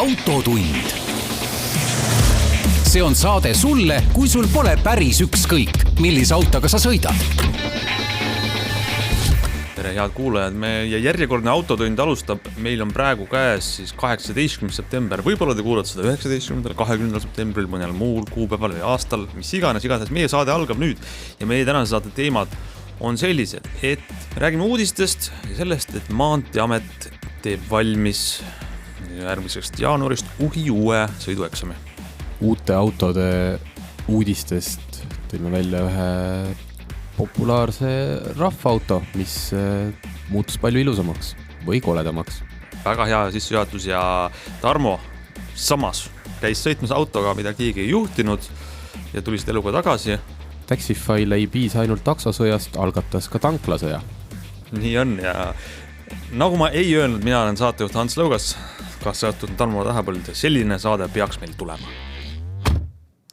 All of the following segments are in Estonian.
autotund. See on saade sulle, kui sul pole päris ükskõik, millise autoga sa sõidad. Tere, head kuulajad, meie järjekordne autotund alustab. Meil on praegu käes siis 18. september. Võib-olla te kuulate seda 19. 20. septembril, mõnel muul kuupäeval või aastal, mis igatahes meie saade algab nüüd. Ja meie tänase saate teemad on sellised, et räägime uudistest ja sellest, et Maanteeamet teeb valmis järgmisest jaanuarist uue sõidueksami. Uute autode uudistest tõime välja ühe populaarse rahvaauto, mis muutus palju ilusamaks või koledamaks. Väga hea sissejuhatus ja Tarmo samas käis sõitmas autoga, mida keegi ei juhtinud ja tulist eluga tagasi. Taxify'le ei piisa ainult taksosõjast, algatas ka tanklasõja. Nii on ja nagu ma ei öelnud, mina olen saatejuht Hans Lõugas, kaasa saatnud Tarmo Tähepõld. Selline saade peaks meil tulema.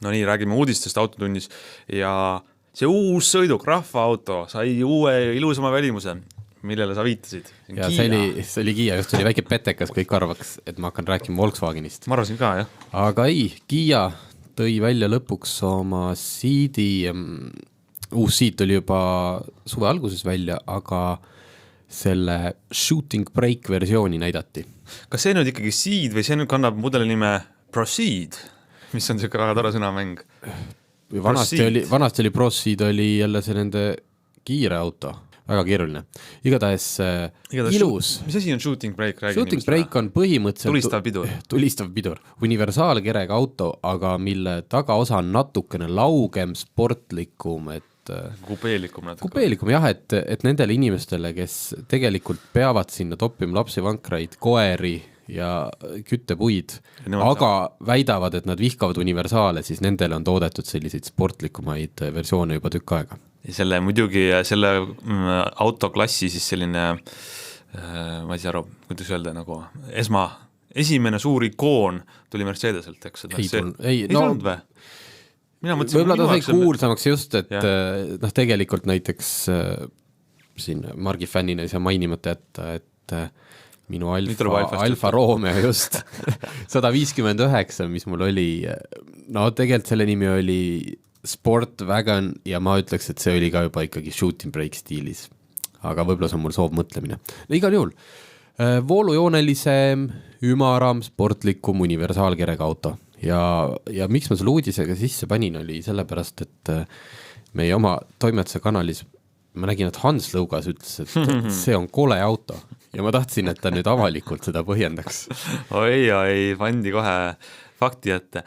No nii, räägime uudistest autotunnis ja see uus sõiduk, rahvaauto, sai uue ilusama välimuse, millele sa viitasid. Ja see oli Kia, just oli väike petekas, kõik arvaks, et ma hakkan rääkima Volkswagenist. Ma arvasin ka, jah. Aga ei, Kia tõi välja lõpuks oma Ceedi, uus Ceed oli juba suve alguses välja, aga selle Shooting Brake versiooni näidati. Kas see nüüd ikkagi Ceed või see nüüd kannab mudeli nime Proceed, mis on selline väga tore sõnamäng? Vanasti oli Proceed, oli jälle see nende kiire auto, väga keeruline. Igatahes ilus. Mis asi on Shooting Brake? Shooting Brake on põhimõtteliselt tulistav pidur. Universaalkerega auto, aga mille tagaosa on natukene laugem, sportlikum, kupeelikum, jah, et nendele inimestele, kes tegelikult peavad sinna toppima lapsivankraid, koeri ja küttepuid, aga väidavad, et nad vihkavad universaale, siis nendele on toodetud selliseid sportlikumaid versioone juba tükk aega. Ja selle muidugi selle autoklassi siis selline, ma ei saa aru, kuidas öelda, nagu esimene suur ikoon tuli Mercedeselt, eks? Ei tulnud või? Võib-olla ta sai kuulsamaks just, et tegelikult näiteks siin Margi fännina ei saa mainimata jätta, et minu Alfa Romeo just 159, mis mul oli, no tegelikult selle nimi oli Sportwagon ja ma ütleks, et see oli ka juba ikkagi Shooting Brake stiilis, aga võib-olla see on mul soov mõtlemine. No, igal juhul, voolujoonelisem, ümaram, sportlikum, universaalkerega auto ja miks ma selle uudisega sisse panin oli sellepärast, et meie oma toimetuse kanalis ma nägin, et Hans Lõugas ütles, et see on kole auto ja ma tahtsin, et ta nüüd avalikult seda põhjendaks. Oi, pandi kohe fakti ette.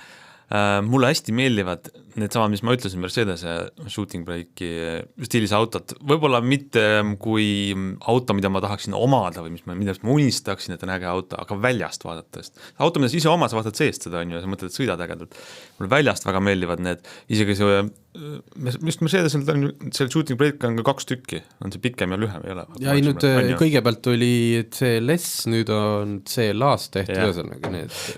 Mulle hästi meeldivad need sama, mis ma ütlesin, Mercedes Shooting Brake'i stiilis autot. Võib-olla mitte kui auto, mida ma tahaksin omada või mida ma unistaksin, et on äge auto, aga väljast vaadates. Auto, mida sa ise oma, sa vaatad seest seda, ja sa mõtled, et sõidad ägedalt. Mulle väljast väga meeldivad need, isegi see, just Mercedeselt on see Shooting Brake on ka 2 tükki, on see pikem ja lühem ei ole. Ja nüüd kõigepealt oli CLS, nüüd on CLA-s tehtud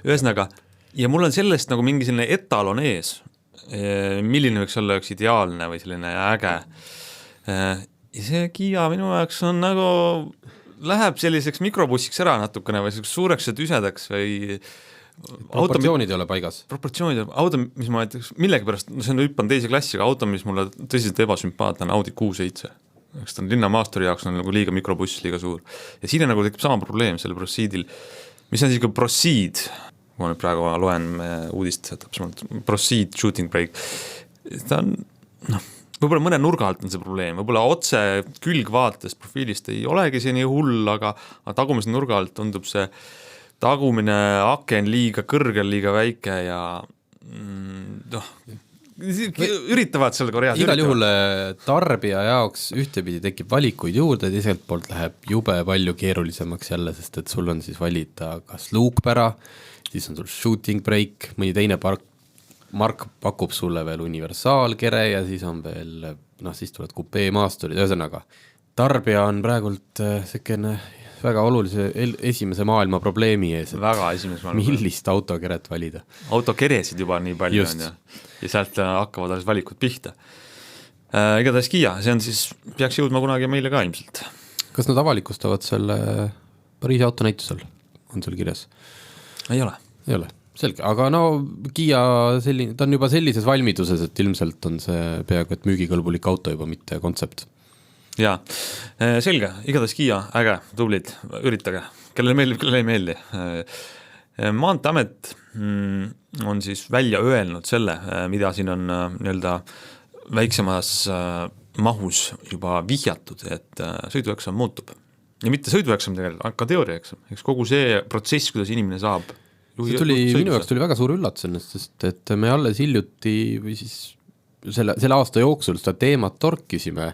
ühesõnaga, ja mul on sellest nagu mingi selline etalon ees, milline võiks olla üks ideaalne või selline äge. Ja see Kia minu jaoks on nagu, läheb selliseks mikrobussiks ära natukene või suureks ja tüsedaks või proportsioonid ei ole paigas. Auto, mis ma ütleks, millegipärast, see on hüppan teise klassiga, auto, mis mulle tõsiselt ebasümpaatne on Audi Q7. Eks ta on linnamaasturi jaoks on nagu liiga mikrobuss, liiga suur. Ja siin on nagu tekib sama probleem selle Proceedil, mis on siis ka Proceed, ma nüüd praegu loen uudist, Proceed Shooting Brake. Ta on, võib-olla mõne nurga alt on see probleem, võib-olla otse külgvaatest profiilist ei olegi see nii hull, aga tagumise nurga alt tundub see tagumine aken liiga kõrgel, liiga väike ja üritavad seal Koreas. Igal juhul tarbija jaoks ühtepidi tekib valikuid juurde, teiselt poolt läheb jube palju keerulisemaks jälle, sest et sul on siis valida kas luukpära, siis on sul Shooting Brake, mõni teine mark pakub sulle veel universaalkere ja siis on veel, siis tuled kupee maasturid, ühesõnaga. Tarbija on praegult sekene väga olulise esimese maailma probleemi ees, millist autokeret valida. Autokeresid juba nii palju on ja sealt hakkavad alles valikud pihta. Igatahes Kia, see on siis, peaks jõudma kunagi meile ka ilmselt. Kas nad avalikustavad selle Pariisi autonäitusel? On sul kirjas? Ei ole. ei ole, selge, aga no Kiia selline, ta on juba sellises valmiduses, et ilmselt on see peaaegu et müügikõlbulik auto juba, mitte kontsept. Jaa, selge, igatahes Kiia, äge, tublid, üritage, kellele meeldib, kellele ei meeldi. Maanteeamet on siis välja öelnud selle, mida siin on nii-öelda väiksemas mahus juba vihjatud, et sõidueksam muutub. Ja mitte sõidueksam tegelikult, aga teooriaeksam. Eks kogu see protsess, kuidas inimene saab minu jaoks tuli väga suur üllatus ennast, sest et me alles hiljuti või siis selle aasta jooksul seda teemat torkisime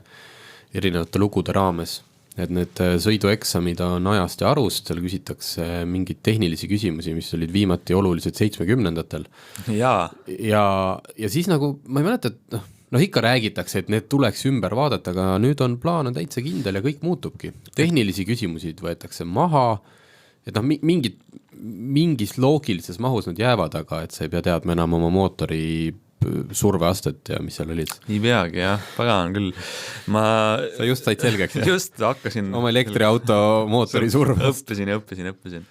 erinevate lugude raames, et need sõidueksamid on ajast ja arust, seal küsitakse mingeid tehnilisi küsimusi, mis olid viimati olulised 70-ndatel. Ja siis nagu, ma ei mäleta, et ikka räägitakse, et need tuleks ümber vaadata, aga nüüd on plaan on täitsa kindel ja kõik muutubki. Tehnilisi küsimusi võetakse maha, et mingis loogilises mahus nad jäävad, aga et sa ei pea teadma enam oma mootori surveastet ja mis seal olid. Ei peagi, jah, pagan küll. Sa just said selgeks, jah? Just hakkasin oma elektriauto mootori survast. Õppisin.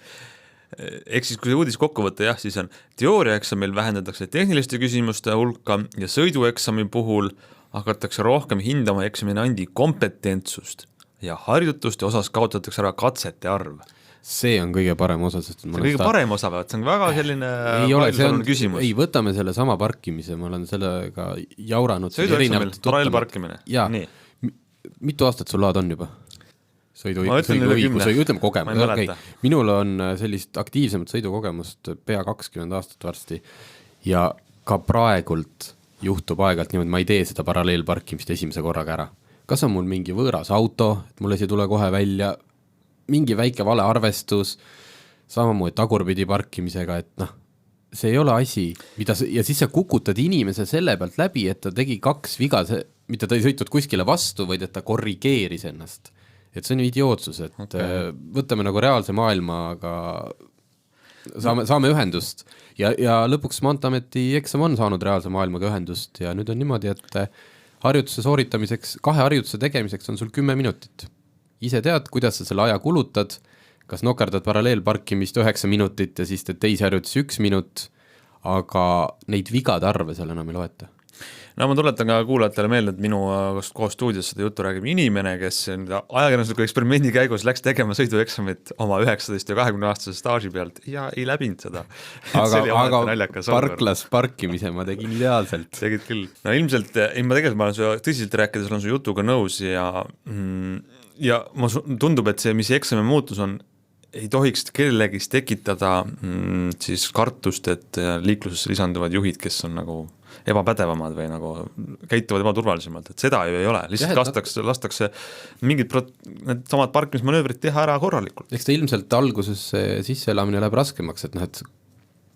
Ehk siis, kui see uudis kokku võtta, jah, siis on teooriaeksamil vähendatakse tehniliste küsimuste hulka ja sõidueksami puhul hakatakse rohkem hindama eksaminandi kompetentsust ja harjutuste osas kaotatakse ära katsete arv. See on kõige parem osa, sest parem osa, see on väga selline küsimus. Ei, võtame selle sama parkimise, ma olen sellega jauranud. Sõidueksamil, paralleelparkimine. Jaa, mitu aastat sul laad on juba? Ütleme kogemus, okay. Minul on sellist aktiivsemat sõidukogemust pea 20 aastat varsti ja ka praegult juhtub aegalt niimoodi, ma ei tee seda paralleelparkimist esimese korraga ära. Kas on mul mingi võõras auto, et mul ei tule kohe välja, mingi väike vale arvestus, samamoodi tagurpidi parkimisega, et see ei ole asi, ja siis sa kukutad inimese selle pealt läbi, et ta tegi 2 viga, mitte ta ei sõitnud kuskile vastu, vaid et ta korrigeeris ennast. Et see on idiootsus, et võtame nagu reaalse maailmaga, saame ühendust ja lõpuks Maanteeameti eksam on saanud reaalse maailmaga ühendust ja nüüd on niimoodi, et harjutuse sooritamiseks, 2 harjutuse tegemiseks on sul 10 minutit. Ise tead, kuidas sa selle aja kulutad, kas nokerdad paralleelparkimist 9 minutit ja siis teed teise harjutusi 1 minut, aga neid vigade arve seal enam ei loeta. No ma tuletan ka kuulajatele meelde, et minu koos stuudios seda juttu räägib inimene, kes ajakirjandusliku eksperimendi käigus läks tegema sõidueksamit oma 19 ja 20-aastase staaži pealt ja ei läbinud seda. Aga parklas parkimise ma tegin ideaalselt. Tegid küll. No ilmselt, ma olen su tõsiselt rääkides, olen su jutuga nõus ja ma tundub, et see, mis eksami muutus on, ei tohiks kellegis tekitada siis kartust, et liiklusesse lisanduvad juhid, kes on nagu ebapädevamad või nagu käituvad ebaturvalisemalt, et seda ju ei ole, lihtsalt lastakse mingid need samad parkimismanöövrid teha ära korralikult. Eks ta ilmselt alguses sisseelamine läheb raskemaks, et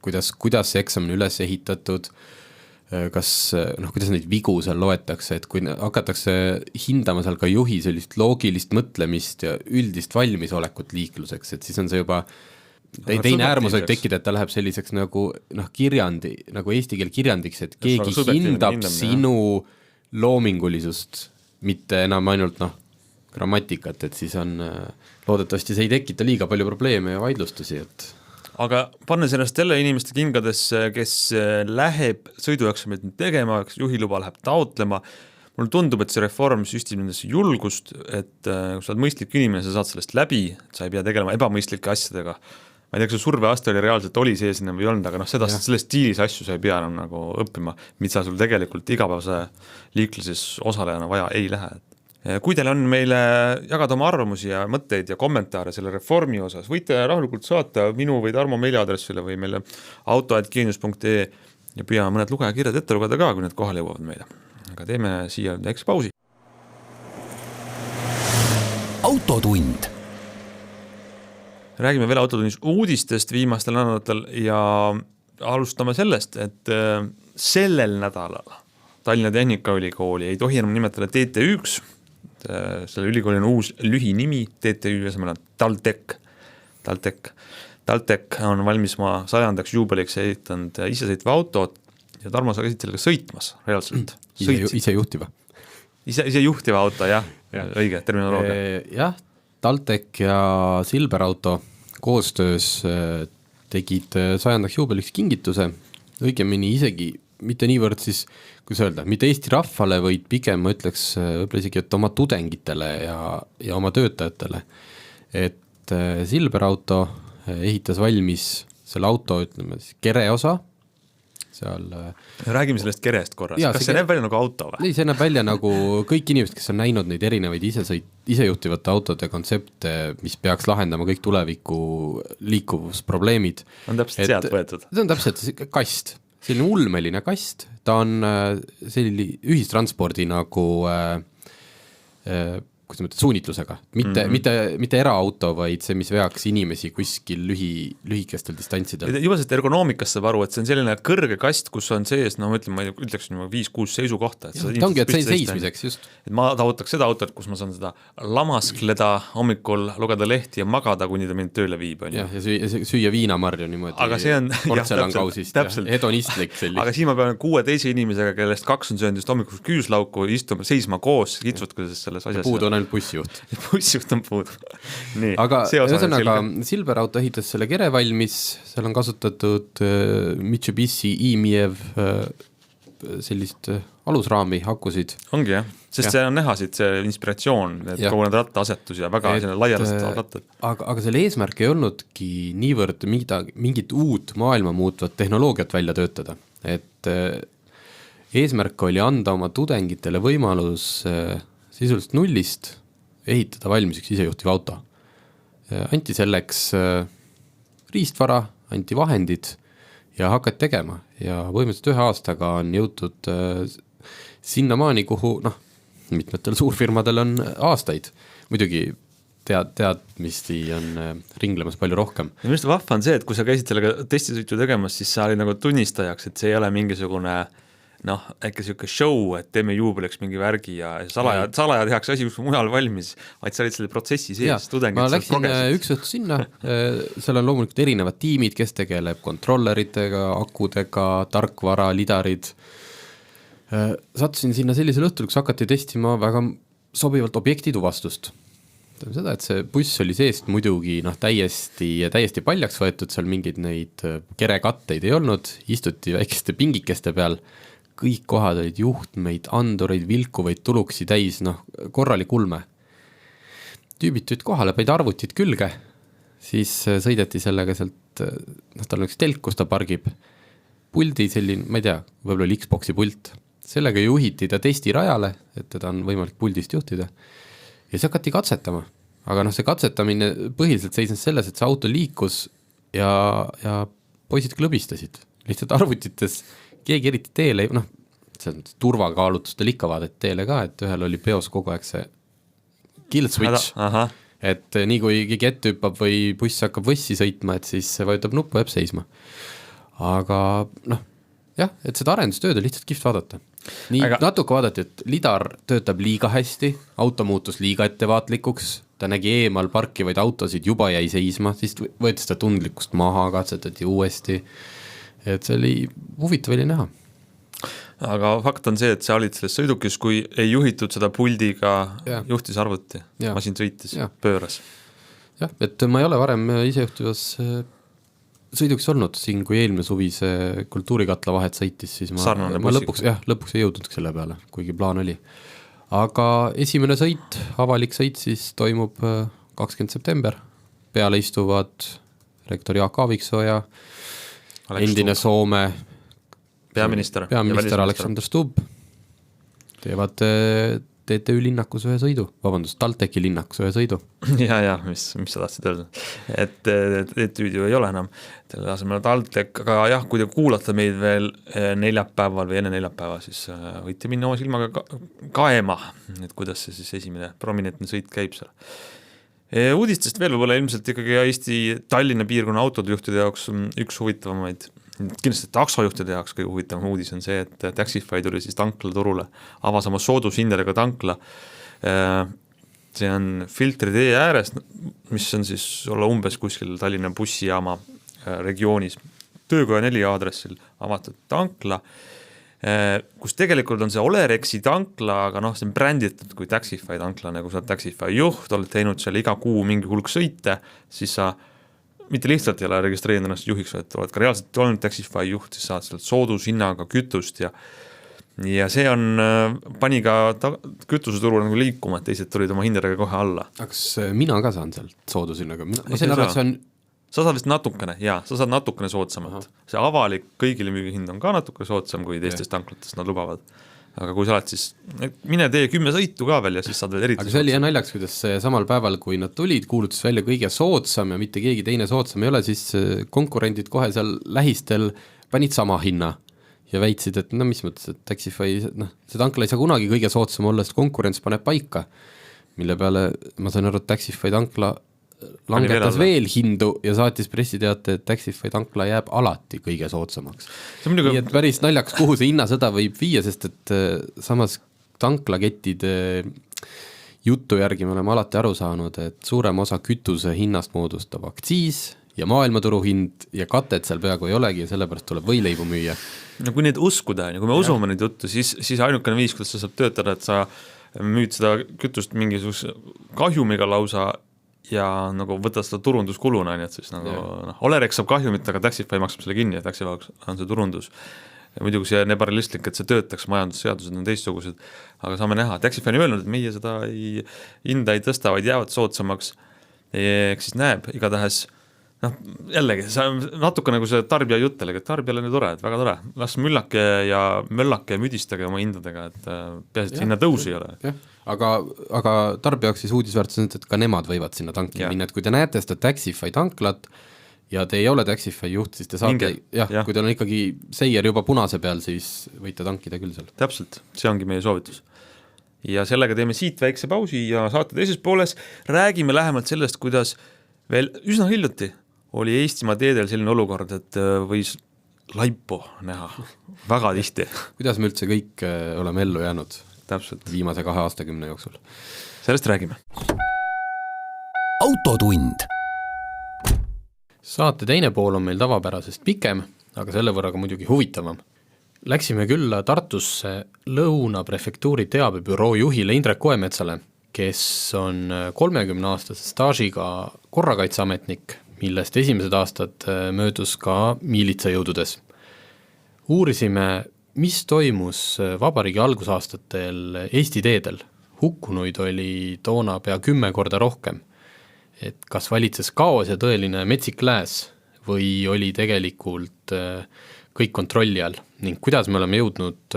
kuidas see eksamine üles ehitatud, kuidas neid vigu seal loetakse, et kui hakatakse hindama seal ka juhi sellist loogilist mõtlemist ja üldist valmisolekut liikluseks, et siis on see juba teine äärmus võib tekkida, et ta läheb selliseks nagu kirjandi, nagu eesti keel kirjandiks, et keegi hindab sinu loomingulisust, mitte enam ainult grammatikat, et siis on loodetavasti see ei tekita liiga palju probleeme ja vaidlustusi, et aga pannes ennast jälle inimeste kingadesse, kes läheb sõidueksamit tegema, juhiluba läheb taotlema, mulle tundub, et see reform süstib nendesse julgust, et kui sa oled mõistlik inimene, sa saad sellest läbi, sa ei pea tegelema ebamõistlike asjadega. Ma ei tea, kas see surveaste oli reaalselt oli sees või ei olnud, aga selles stiilis asju sa ei pea enam nagu õppima, mida sul tegelikult igapäevase liikluses osalejana vaja ei lähe. Kui teil on meile jagada oma arvamusi ja mõtteid ja kommentaare selle reformi osas, võite rahulikult saata minu või Tarmo meiliaadressile või meile auto@geenius.ee ja püüame mõned lugejakirjad ette lugeda ka, kui need kohale jõuavad meile. Aga teeme siia väikse pausi. Autotund. Räägime veel autotunnis uudistest viimastel nädalatel ja alustame sellest, et sellel nädalal Tallinna Tehnikaülikooli ei tohi enam nimetada TTÜ-ks, selle ülikooli on uus lühinimi, TTÜ asemel on TalTech. TalTech on valmis oma 100. juubeliks ehitanud isesõitva autot ja Tarmo, sa käisid sellega sõitmas reaalselt. Ise juhtiva. Ise juhtiva auto, jah. Õige, terminoloogia. Jah, TalTech ja Silver Auto koostöös tegid 100. juubeliks kingituse, õigemini isegi mitte niivõrd siis, kuidas öelda, mitte Eesti rahvale, vaid pigem ma ütleks võib-olla isegi, et oma tudengitele ja oma töötajatele. Et Silver Auto ehitas valmis selle auto, ütleme siis kereosa, seal räägime sellest kerest korras, kas see näeb välja nagu auto või? Ei, see näeb välja nagu kõik inimesed, kes on näinud neid erinevaid isejuhtivate autode kontsepte, mis peaks lahendama kõik tuleviku liikuvusprobleemid. On täpselt sealt võetud? See on täpselt kast, selline ulmeline kast, ta on selline ühistranspordi nagu kuidas mõtled, suunitlusega, mitte eraauto, vaid see, mis veaks inimesi kuskil lühikestel distantsidel. Juba sellest ergonoomikast saab aru, et see on selline kõrge kast, kus on sees, no ma ütleks 5-6 seisukohta. Ta ongi, et see seismiseks just. Et ma tahutaks seda autot, kus ma saan seda lamaskleda hommikul, lugeda lehti ja magada, kuni ta mind tööle viib. Ja süüa viinamarju niimoodi. Aga see on portselankausist ja hedonistlik sellist. Aga siin ma pean 6 teise inimesega, kellest 2 on söönud just hommikul küüslauku, istuma, seisma koos, kitsutkuses selles asjas. Puudu on ainult bussijuht. Bussijuht on puudu. Nii, aga ühesõnaga Silver Auto ehitas selle kere valmis, seal on kasutatud Mitsubishi e-Miev sellist alusraami, akusid. Ongi jah, sest see on näha siit see inspiratsioon, et kogu need rattaasetus ja väga laialased rattad. Aga selle eesmärk ei olnudki niivõrd mingit uut maailma muutvat tehnoloogiat välja töötada. Et eesmärk oli anda oma tudengitele võimalus sisuliselt nullist ehitada valmis üks isejuhtiv auto. Anti selleks riistvara, anti vahendid ja hakati tegema ja põhimõtteliselt 1 aastaga on jõutud sinnamaani, kuhu mitmetel suurfirmadel on aastaid. Muidugi teadmisti on ringlemas palju rohkem. Ja minu arust vahva on see, et kui sa käisid sellega testisõitu tegemas, siis sa oli nagu tunnistajaks, et see ei ole mingisugune äkki siuke show, et teeme juubeliks mingi värgi ja salaja tehakse asi kus mujal valmis, vaid sa olid selle protsessi sees, tudengid. Ma läksin üks õhtu sinna, seal on loomulikult erinevad tiimid, kes tegeleb kontrolleritega, akudega, tarkvara, lidarid. Sattusin sinna sellisel õhtul, kus hakati testima väga sobivalt objektituvastust. Seda, et see buss oli seest muidugi täiesti paljaks võetud, seal mingeid neid kerekatteid ei olnud, istuti väikeste pingikeste peal, kõik kohad olid juhtmeid, andureid, vilkuvaid tuluksi täis, korralik ulme. Tüübid tulid kohale, päid arvutid külge, siis sõideti sellega sealt, tal on üks telk, kus ta pargib, puldi selline, ma ei tea, võib-olla oli Xboxi pult, sellega juhiti ta testirajale, et teda on võimalik puldist juhtida. Ja see hakati katsetama, aga see katsetamine põhiliselt seisnes selles, et see auto liikus ja poisid klõbistasid. Lihtsalt arvutites keegi eriti teele, turvakaalutustel ikka vaadati teele ka, et ühel oli peos kogu aeg see kill switch, et nii kui keegi ette hüppab või buss hakkab võssi sõitma, et siis see vajutab nuppu, jääb seisma. Aga jah, et seda arendustööd on lihtsalt kihvt vaadata. Natuke vaadati, et lidar töötab liiga hästi, auto muutus liiga ettevaatlikuks, ta nägi eemal parkivaid autosid, juba jäi seisma, siis võeti seda tundlikkust maha, katsetati uuesti, et see oli huvitav oli näha. Aga fakt on see, et sa olid selles sõidukis, kui ei juhitud seda puldiga, juhtis arvuti, masin sõitis, pööras. Jah, et ma ei ole varem isejuhtivas sõidukis olnud siin, kui eelmine suvi see kultuurikatla vahet sõitis, siis ma lõpuks ei jõudnud selle peale, kuigi plaan oli. Aga esimene sõit, avalik sõit siis toimub 20. september. Peale istuvad rektor Jaak Aaviksoo ja endine Soome peaminister Alexander Stubb teevad TTÜ linnakus ühe sõidu, TalTechi linnakus ühe sõidu. Ja, mis sa tahtsid öelda, et TTÜ ju ei ole enam, selle asemel TalTech, aga jah, kui te kuulate meid veel neljapäeval või enne neljapäeva, siis võite minna oma silmaga kaema, et kuidas see siis esimene prominentne sõit käib seal. Uudistest veel võib-olla ilmselt ikkagi Eesti Tallinna piirkonna autojuhtide jaoks üks huvitavamaid, kindlasti taksojuhtide jaoks kõige huvitavam uudis on see, et Taxify tuli siis tankla turule, avas oma soodushindadega tankla. See on Filtri tee ääres, mis on siis olla umbes kuskil Tallinna bussijaama regioonis, Töökoja 4 aadressil avatud tankla, kus tegelikult on see Olerexi tankla, aga see on bränditud kui Taxify tankla, nagu sa oled Taxify juht, oled teinud seal iga kuu mingi hulk sõite, siis sa mitte lihtsalt ei ole registreerinud ennast juhiks, vaid oled ka reaalselt olnud Taxify juht, siis saad sealt soodushinnaga kütust ja see pani ka kütuseturu nagu liikuma, et teised tulid oma hindadega kohe alla. Kas mina ka saan sealt soodushinnaga? Ma sain aru, et see on... Sa saad vist natukene, sa saad natukene soodsamalt. See avalik kõigile müügihind on ka natuke soodsam, kui teistest tanklatest nad lubavad. Aga kui sa oled siis, mine tee 10 sõitu ka veel ja siis saad veel eriti. Aga see oli naljaks, kuidas samal päeval, kui nad tulid, kuulutas välja kõige soodsam ja mitte keegi teine soodsam ei ole, siis konkurendid kohe seal lähistel panid sama hinna ja väitsid, et mis mõttes, et Taxify, see tankla ei saa kunagi kõige soodsam olla, sest konkurents paneb paika, mille peale ma sain aru, et Taxify tankla langetas veel hindu ja saatis pressiteate, et Taxify tankla jääb alati kõige soodsamaks. Nii et päris naljaks, kuhu see hinnasõda võib viia, sest et samas tanklakettide juttu järgi me oleme alati aru saanud, et suurem osa kütuse hinnast moodustab aktsiis ja maailmaturu hind ja katet seal peaaegu ei olegi ja sellepärast tuleb võileibu müüa. No kui neid uskuda, kui me usume neid juttu, siis ainukene viis, kuidas sa saab töötada, et sa müüd seda kütust mingisuguse kahjumiga lausa ja nagu võtad seda turunduskuluna, nii et siis nagu Olerex saab kahjumit, aga Taxify maksab selle kinni ja Taxify on see turundus. Ja muidugi see on ebarealistlik, et see töötaks, majandusseadused on teistsugused, aga saame näha. Taxify on öelnud, et meie seda hinda ei tõsta, vaid jäävad soodsamaks. Eks siis näeb, igatahes jällegi, see on natuke nagu see tarbija jutelegi, et tarbijale on tore, et väga tore. Las müllake ja möllake ja müdistage oma hindadega, et peaasi, et hinna tõusi ei ole. Aga tarbijaks siis uudisväärtus on, et ka nemad võivad sinna tanki minna, et kui te näete seda Taxify tanklat ja te ei ole Taxify juht, siis te saate, kui teil on ikkagi seier juba punase peal, siis võite tankida küll seal. Täpselt, see ongi meie soovitus. Ja sellega teeme siit väikse pausi ja saate teises pooles räägime lähemalt sellest, kuidas veel üsna hiljuti oli Eestimaa teedel selline olukord, et võis laipo näha väga tihti. Kuidas me üldse kõik oleme ellu jäänud viimase 2 aastakümne jooksul? Sellest räägime. Autotund. Saate teine pool on meil tavapärasest pikem, aga selle võrraga muidugi huvitavam. Läksime külla Tartusse Lõuna prefektuuri teabebüroo juhile Indrek Koemetsale, kes on 30-aastase staažiga korrakaitseametnik, millest esimesed aastad möödus ka miilitsajõududes. Uurisime, mis toimus vabariigi algusaastatel Eesti teedel. Hukkunuid oli toona pea 10 korda rohkem. Et kas valitses kaos ja tõeline metsik lääs või oli tegelikult kõik kontrolli all ning kuidas me oleme jõudnud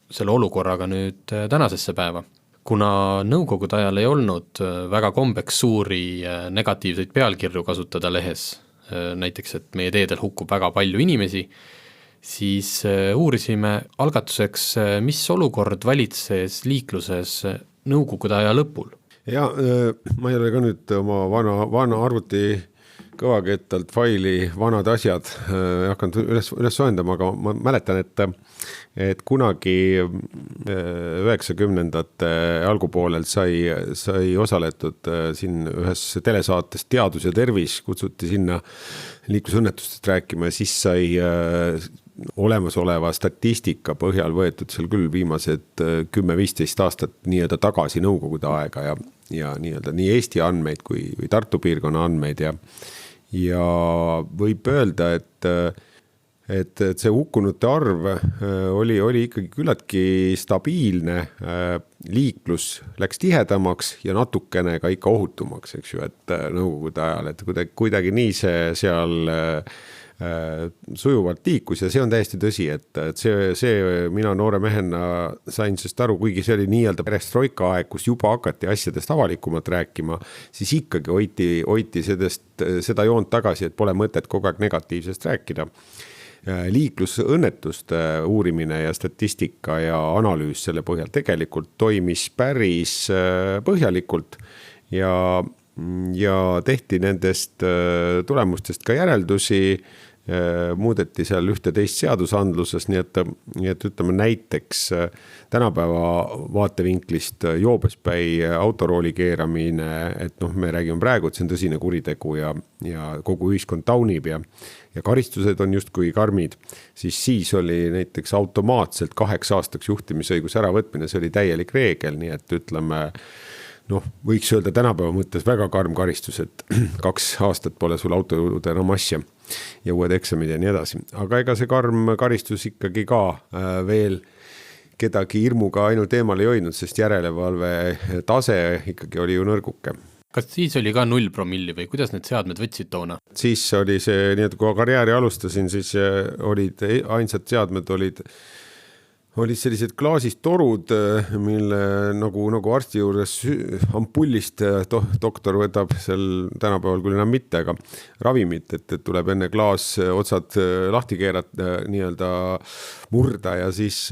selle olukorraga nüüd tänasesse päeva. Kuna nõukogude ajal ei olnud väga kombeks suuri negatiivseid pealkirju kasutada lehes, näiteks, et meie teedel hukkub väga palju inimesi, siis uurisime algatuseks, mis olukord valitses liikluses nõukogude aja lõpul. Ja ma ei ole ka nüüd oma vana arvuti kõvakettalt faili vanad asjad hakanud üles soendama, aga ma mäletan, et kunagi 90ndate algupoolel sai osaletud siin ühes telesaates Teadus ja tervis, kutsuti sinna liiklusõnnetustest rääkima ja siis sai olemasoleva statistika põhjal võetud seal küll viimased 10-15 aastat nii-öelda tagasi nõukogude aega ja nii-öelda nii Eesti andmeid kui Tartu piirkonna andmeid ja võib öelda, et see hukkunute arv oli ikkagi küllaltki stabiilne, liiklus läks tihedamaks ja natukene ka ikka ohutumaks, eks ju, et nõukogude ajal, et kuidagi nii see seal sujuvalt liikus ja see on täiesti tõsi, et see mina noore mehena sain sest aru, kuigi see oli nii-öelda perestroika aeg, kus juba hakati asjadest avalikumalt rääkima, siis ikkagi hoiti seda joont tagasi, et pole mõtet kogu aeg negatiivsest rääkida. Liiklusõnnetuste uurimine ja statistika ja analüüs selle põhjal tegelikult toimis päris põhjalikult ja tehti nendest tulemustest ka järeldusi, muudeti seal ühte teist seadusandluses, nii et ütleme näiteks tänapäeva vaatevinklist joobespäi autorooli keeramine, et me räägime praegu, et see on tõsine kuritegu ja kogu ühiskond taunib ja karistused on justkui karmid, siis oli näiteks automaatselt 8 aastaks juhtimisõigus äravõtmine, see oli täielik reegel, nii et ütleme noh, võiks öelda tänapäeva mõttes väga karm karistus, et 2 aastat pole sul autojuurde enam asja ja uued eksamid ja nii edasi. Aga ega see karm karistus ikkagi ka veel kedagi hirmuga ainult eemal ei hoidnud, sest järelevalve tase ikkagi oli ju nõrguke. Kas siis oli ka 0 promilli või kuidas need seadmed võtsid toona? Siis oli see, nii et kui karjääri alustasin, siis olid ainsad seadmed olid sellised klaasist torud, mille nagu arsti juures ampullist doktor võtab seal tänapäeval küll enam mitte, aga ravimit, et tuleb enne klaas otsad lahti keerata, nii-öelda murda ja siis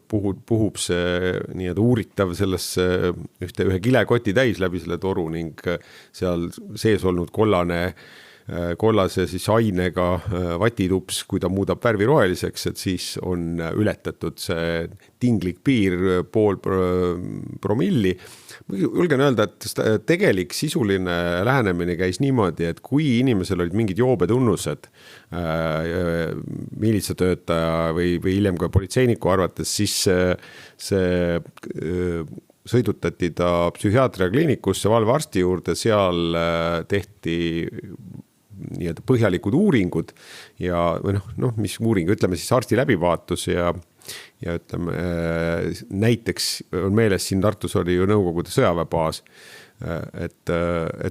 puhub see nii-öelda uuritav sellesse ühe kilekoti täis läbi selle toru ning seal sees olnud kollase siis ainega vatitups, kui ta muudab värvi roheliseks, et siis on ületatud see tinglik piir 0,5 promilli. Julgen öelda, et tegelik sisuline lähenemine käis niimoodi, et kui inimesel olid mingid joobetunnused miilitsatöötaja või hiljem ka politseiniku arvates, siis see sõidutati ta psühhiaatriakliinikusse valvearsti juurde, seal tehti nii-öelda põhjalikud uuringud ja mis uuring, ütleme siis arsti läbivaatus ja ütleme, näiteks on meeles siin Tartus oli ju Nõukogude sõjaväebaas, et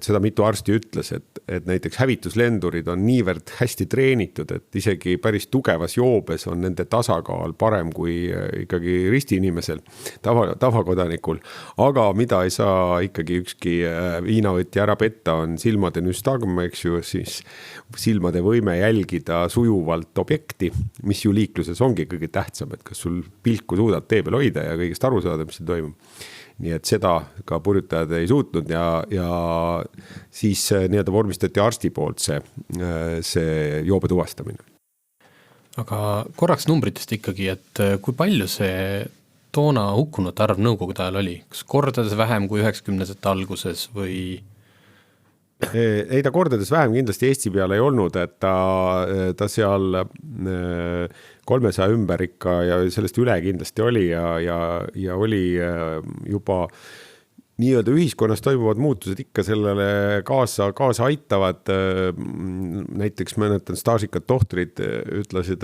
seda mitu arsti ütles, et näiteks hävituslendurid on niivõrd hästi treenitud, et isegi päris tugevas joobes on nende tasakaal parem kui ikkagi ristiinimesel, tavakodanikul. Aga mida ei saa ikkagi ükski viinavõtja ära petta, on silmade nüstagma, eks ju, siis silmade võime jälgida sujuvalt objekti, mis ju liikluses ongi kõige tähtsam, et kas sul pilku suudad tee peal hoida ja kõigest aru saada, mis see toimub. Nii et seda ka purjutajad ei suutnud ja siis nii-öelda vormistati arsti poolt see joobe tuvastamine. Aga korraks numbritest ikkagi, et kui palju see toona hukkunute arv Nõukogude ajal oli? Kas kordades vähem kui 90-ndate alguses või? Ei, ta kordades vähem kindlasti Eesti peale ei olnud, et ta seal 300 ümber ikka ja sellest üle kindlasti oli ja oli juba nii-öelda ühiskonnas toimuvad muutused ikka sellele kaasa aitavad. Näiteks mäletan staažikad tohtrid ütlesid,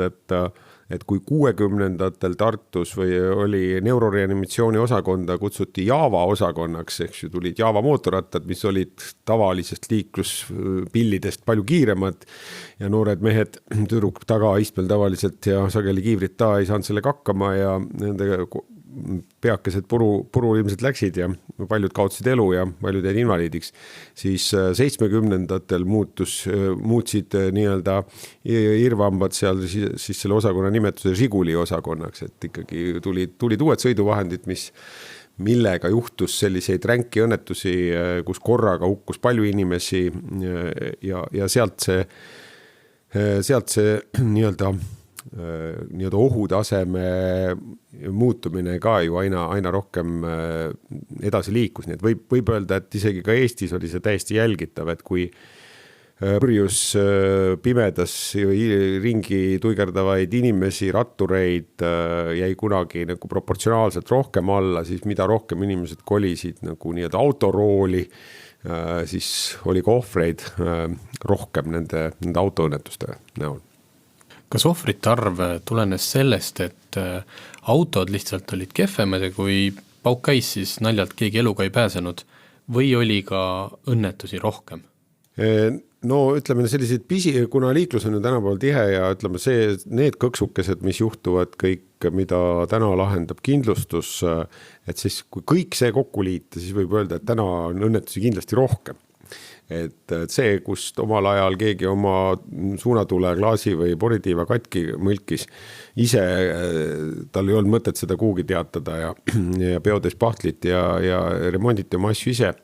et kui 60-ndatel Tartus või oli neuroreanimatsiooni osakonda kutsuti Java osakonnaks, eks ju tulid Java mootorrattad, mis olid tavalisest liikluspillidest palju kiiremad ja noored mehed tüdruk taga istmel tavaliselt ja sageli kiivrit ta ei saanud sellega hakkama ja nende peakesed puru ilmselt läksid ja paljud kaotsid elu ja paljud jäid invaliidiks, siis 70-ndatel muutsid nii-öelda irvambad seal siis selle osakonna nimetuse Žiguli osakonnaks, et ikkagi tulid uued sõiduvahendid, millega juhtus selliseid ränki õnnetusi, kus korraga hukkus palju inimesi ja sealt see nii-öelda ohutaseme muutumine ka ju aina rohkem edasi liikus, nii et võib öelda, et isegi ka Eestis oli see täiesti jälgitav, et kui purjus pimedas ringi tuigerdavaid inimesi, rattureid jäi kunagi nagu proportsionaalselt rohkem alla, siis mida rohkem inimesed kolisid nagu nii-öelda autorooli, siis oli ka ohvreid rohkem nende autoõnnetuste näol. Kas ohvrite arv tulenes sellest, et autod lihtsalt olid kehvemad ja kui pauk käis, siis naljalt keegi eluga ei pääsenud või oli ka õnnetusi rohkem? No ütleme selliseid kuna liiklus on ju tänapäeval tihe ja ütleme need kõksukesed, mis juhtuvad kõik, mida täna lahendab kindlustus, et siis kui kõik see kokku liita, siis võib öelda, et täna on õnnetusi kindlasti rohkem. Et see, kust omal ajal keegi oma suunatule klaasi või poritiiva katki mõlkis, ise tal ei olnud mõtet seda kuhugi teatada ja peodes pahtlit ja remonditi oma asju ise.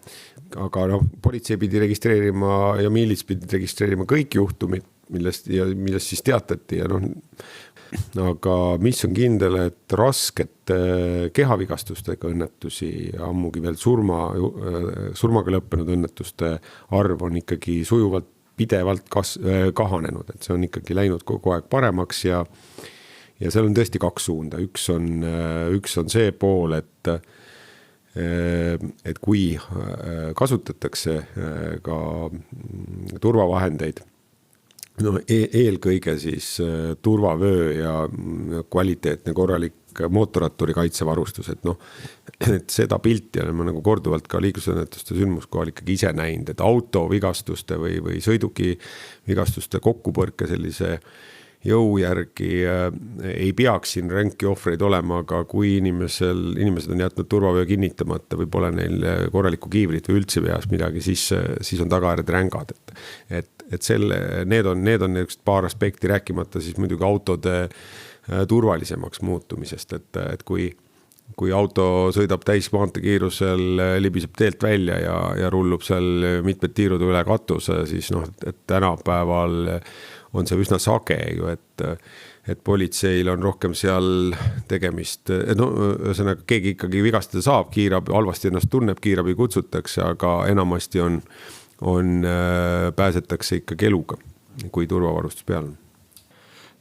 Aga politsei pidi registreerima ja miilits pidi registreerima kõik juhtumid, millest siis teatati ja aga mis on kindel, et raskete kehavigastustega õnnetusi ja ammugi veel surmaga lõppenud õnnetuste arv on ikkagi sujuvalt pidevalt kahanenud, et see on ikkagi läinud kogu aeg paremaks ja seal on tõesti 2 suunda, üks on see pool, et et kui kasutatakse ka turvavahendeid, no eelkõige siis turvavöö ja kvaliteetne korralik mootorratturi kaitsevarustus, et noh, et seda pilti olen ma nagu korduvalt ka liiklusõnnetuste sündmuskohal ikkagi ise näinud, et auto vigastuste või sõiduki vigastuste kokkupõrke sellise jõu järgi ei peaks siin ränki ohvreid olema, aga kui inimesed on jätnud turvavöö kinnitamata või pole neil korralikku kiivrit või üldse veas midagi, siis on tagajärjed rängad. Et need on paar aspekti, rääkimata siis muidugi autode turvalisemaks muutumisest, et kui auto sõidab täis maanteekiirusel, libiseb teelt välja ja rullub seal mitmed tiirud üle katuse, siis noh, et tänapäeval on see üsna sage ju, et politseil on rohkem seal tegemist, no ühesõnaga keegi ikkagi vigastada saab, kiirabi halvasti ennast tunneb, kiirabi kutsutakse, aga enamasti pääsetakse ikkagi eluga, kui turvavarustus peal on.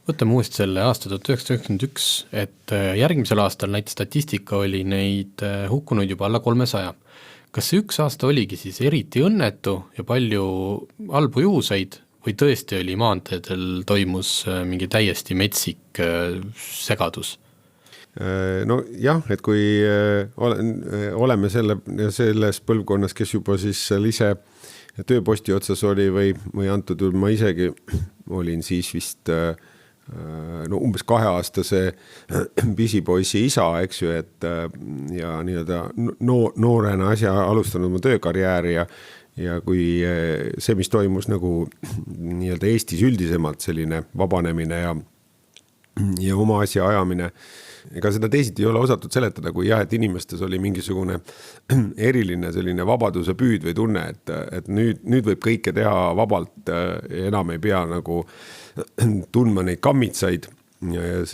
Võtame uuesti selle aasta 1991, et järgmisel aastal näite statistika oli neid hukkunud juba alla 300. Kas see üks aasta oligi siis eriti õnnetu ja palju halbu juhuseid või tõesti oli maanteedel toimus mingi täiesti metsik segadus? No jah, et kui oleme selles põlvkonnas, kes juba siis seal ise tööposti otsas oli või antud juhul ma isegi olin siis vist umbes 2-aastase pisipoisi isa, eks ju, et ja nii-öelda noorena alustanud oma töökarjääri ja kui see, mis toimus nagu nii-öelda Eestis üldisemalt selline vabanemine ja oma asja ajamine, ega seda teisiti ei ole osatud seletada, kui jah, et inimestes oli mingisugune eriline selline vabaduse püüd või tunne, et nüüd võib kõike teha vabalt, enam ei pea nagu tundma neid kammitsaid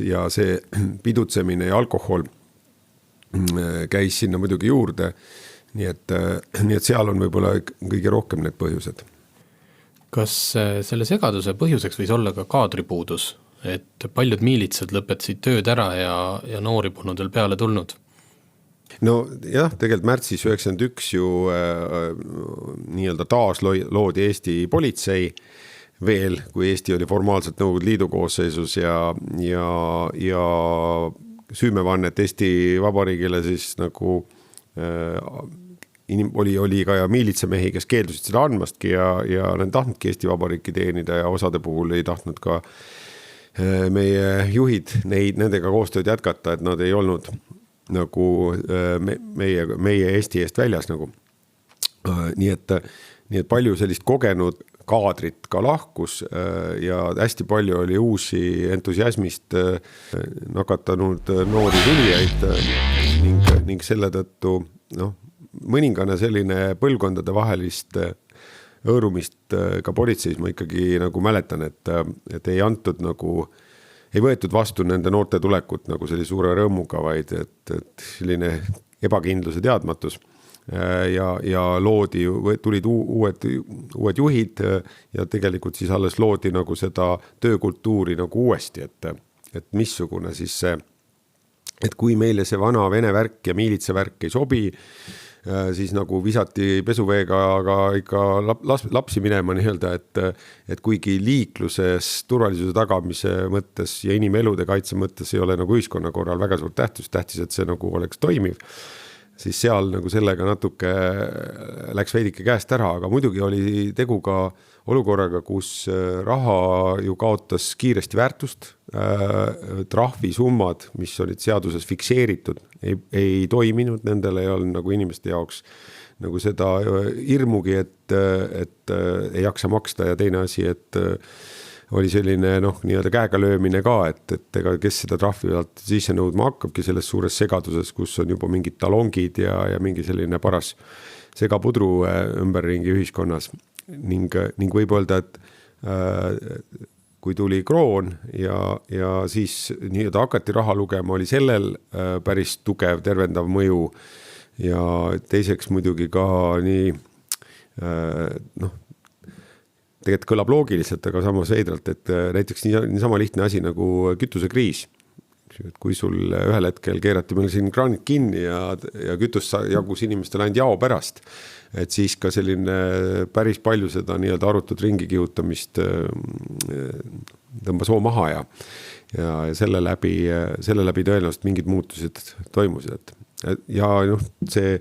ja see pidutsemine ja alkohol käis sinna muidugi juurde, nii et seal on võib-olla kõige rohkem need põhjused. Kas selle segaduse põhjuseks võis olla ka kaadripuudus, et paljud miilitsad lõpetasid tööd ära ja noori polnud veel peale tulnud? No jah, tegelikult märtsis 91 ju nii-öelda taas loodi Eesti politsei veel, kui Eesti oli formaalselt Nõukogude Liidu koosseisus ja süümevannet Eesti Vabariigile siis nagu oli ka miilitsamehi, kes keeldusid seda andmastki ja nad tahtnudki Eesti Vabariiki teenida ja osade puhul ei tahtnud ka meie juhid nendega koostööd jätkata, et nad ei olnud nagu meie Eesti eest väljas nagu. Nii et palju sellist kogenud kaadrit ka lahkus ja hästi palju oli uusi entusiasmist nakatanud noori tulijaid ning selle tõttu mõningane selline põlvkondade vahelist õõrumist ka politseis ma ikkagi nagu mäletan, et ei antud nagu, ei võetud vastu nende noorte tulekut nagu sellise suure rõõmuga, vaid et selline ebakindluse teadmatus ja tulid uued juhid ja tegelikult siis alles loodi nagu seda töökultuuri nagu uuesti, et missugune siis see, et kui meile see vana vene värk ja miilitsa värk ei sobi, siis nagu visati pesuveega aga ikka lapsi minema nii-öelda, et kuigi liikluses turvalisuse tagamise mõttes ja inimelude kaitse mõttes ei ole nagu ühiskonna korral väga suurt tähtis, et see nagu oleks toimiv, siis seal nagu sellega natuke läks veidike käest ära, aga muidugi oli tegu ka olukorraga, kus raha ju kaotas kiiresti väärtust, trahvisummad, mis olid seaduses fikseeritud, ei toiminud, nendel ei olnud nagu inimeste jaoks nagu seda hirmugi, et ei jaksa maksta ja teine asi, et oli selline nii-öelda käega löömine ka, et ega kes seda trahvi sisse nõudma hakkabki selles suures segaduses, kus on juba mingid talongid ja mingi selline paras segapudru ümberringi ühiskonnas ning võib öelda, et kui tuli kroon ja siis nii-öelda hakati raha lugema, oli sellel päris tugev tervendav mõju ja teiseks muidugi ka nii tegelikult kõlab loogiliselt, aga samas veidralt, et näiteks niisama lihtne asi nagu kütusekriis, eks ju, et kui sul ühel hetkel keerati meil siin kraanid kinni ja kütust jagus inimestele ainult jao pärast, et siis ka selline päris palju seda nii-öelda arutut ringi kihutamist tõmbas hoo maha ja selle läbi tõenäoliselt mingid muutused toimusid. Ja see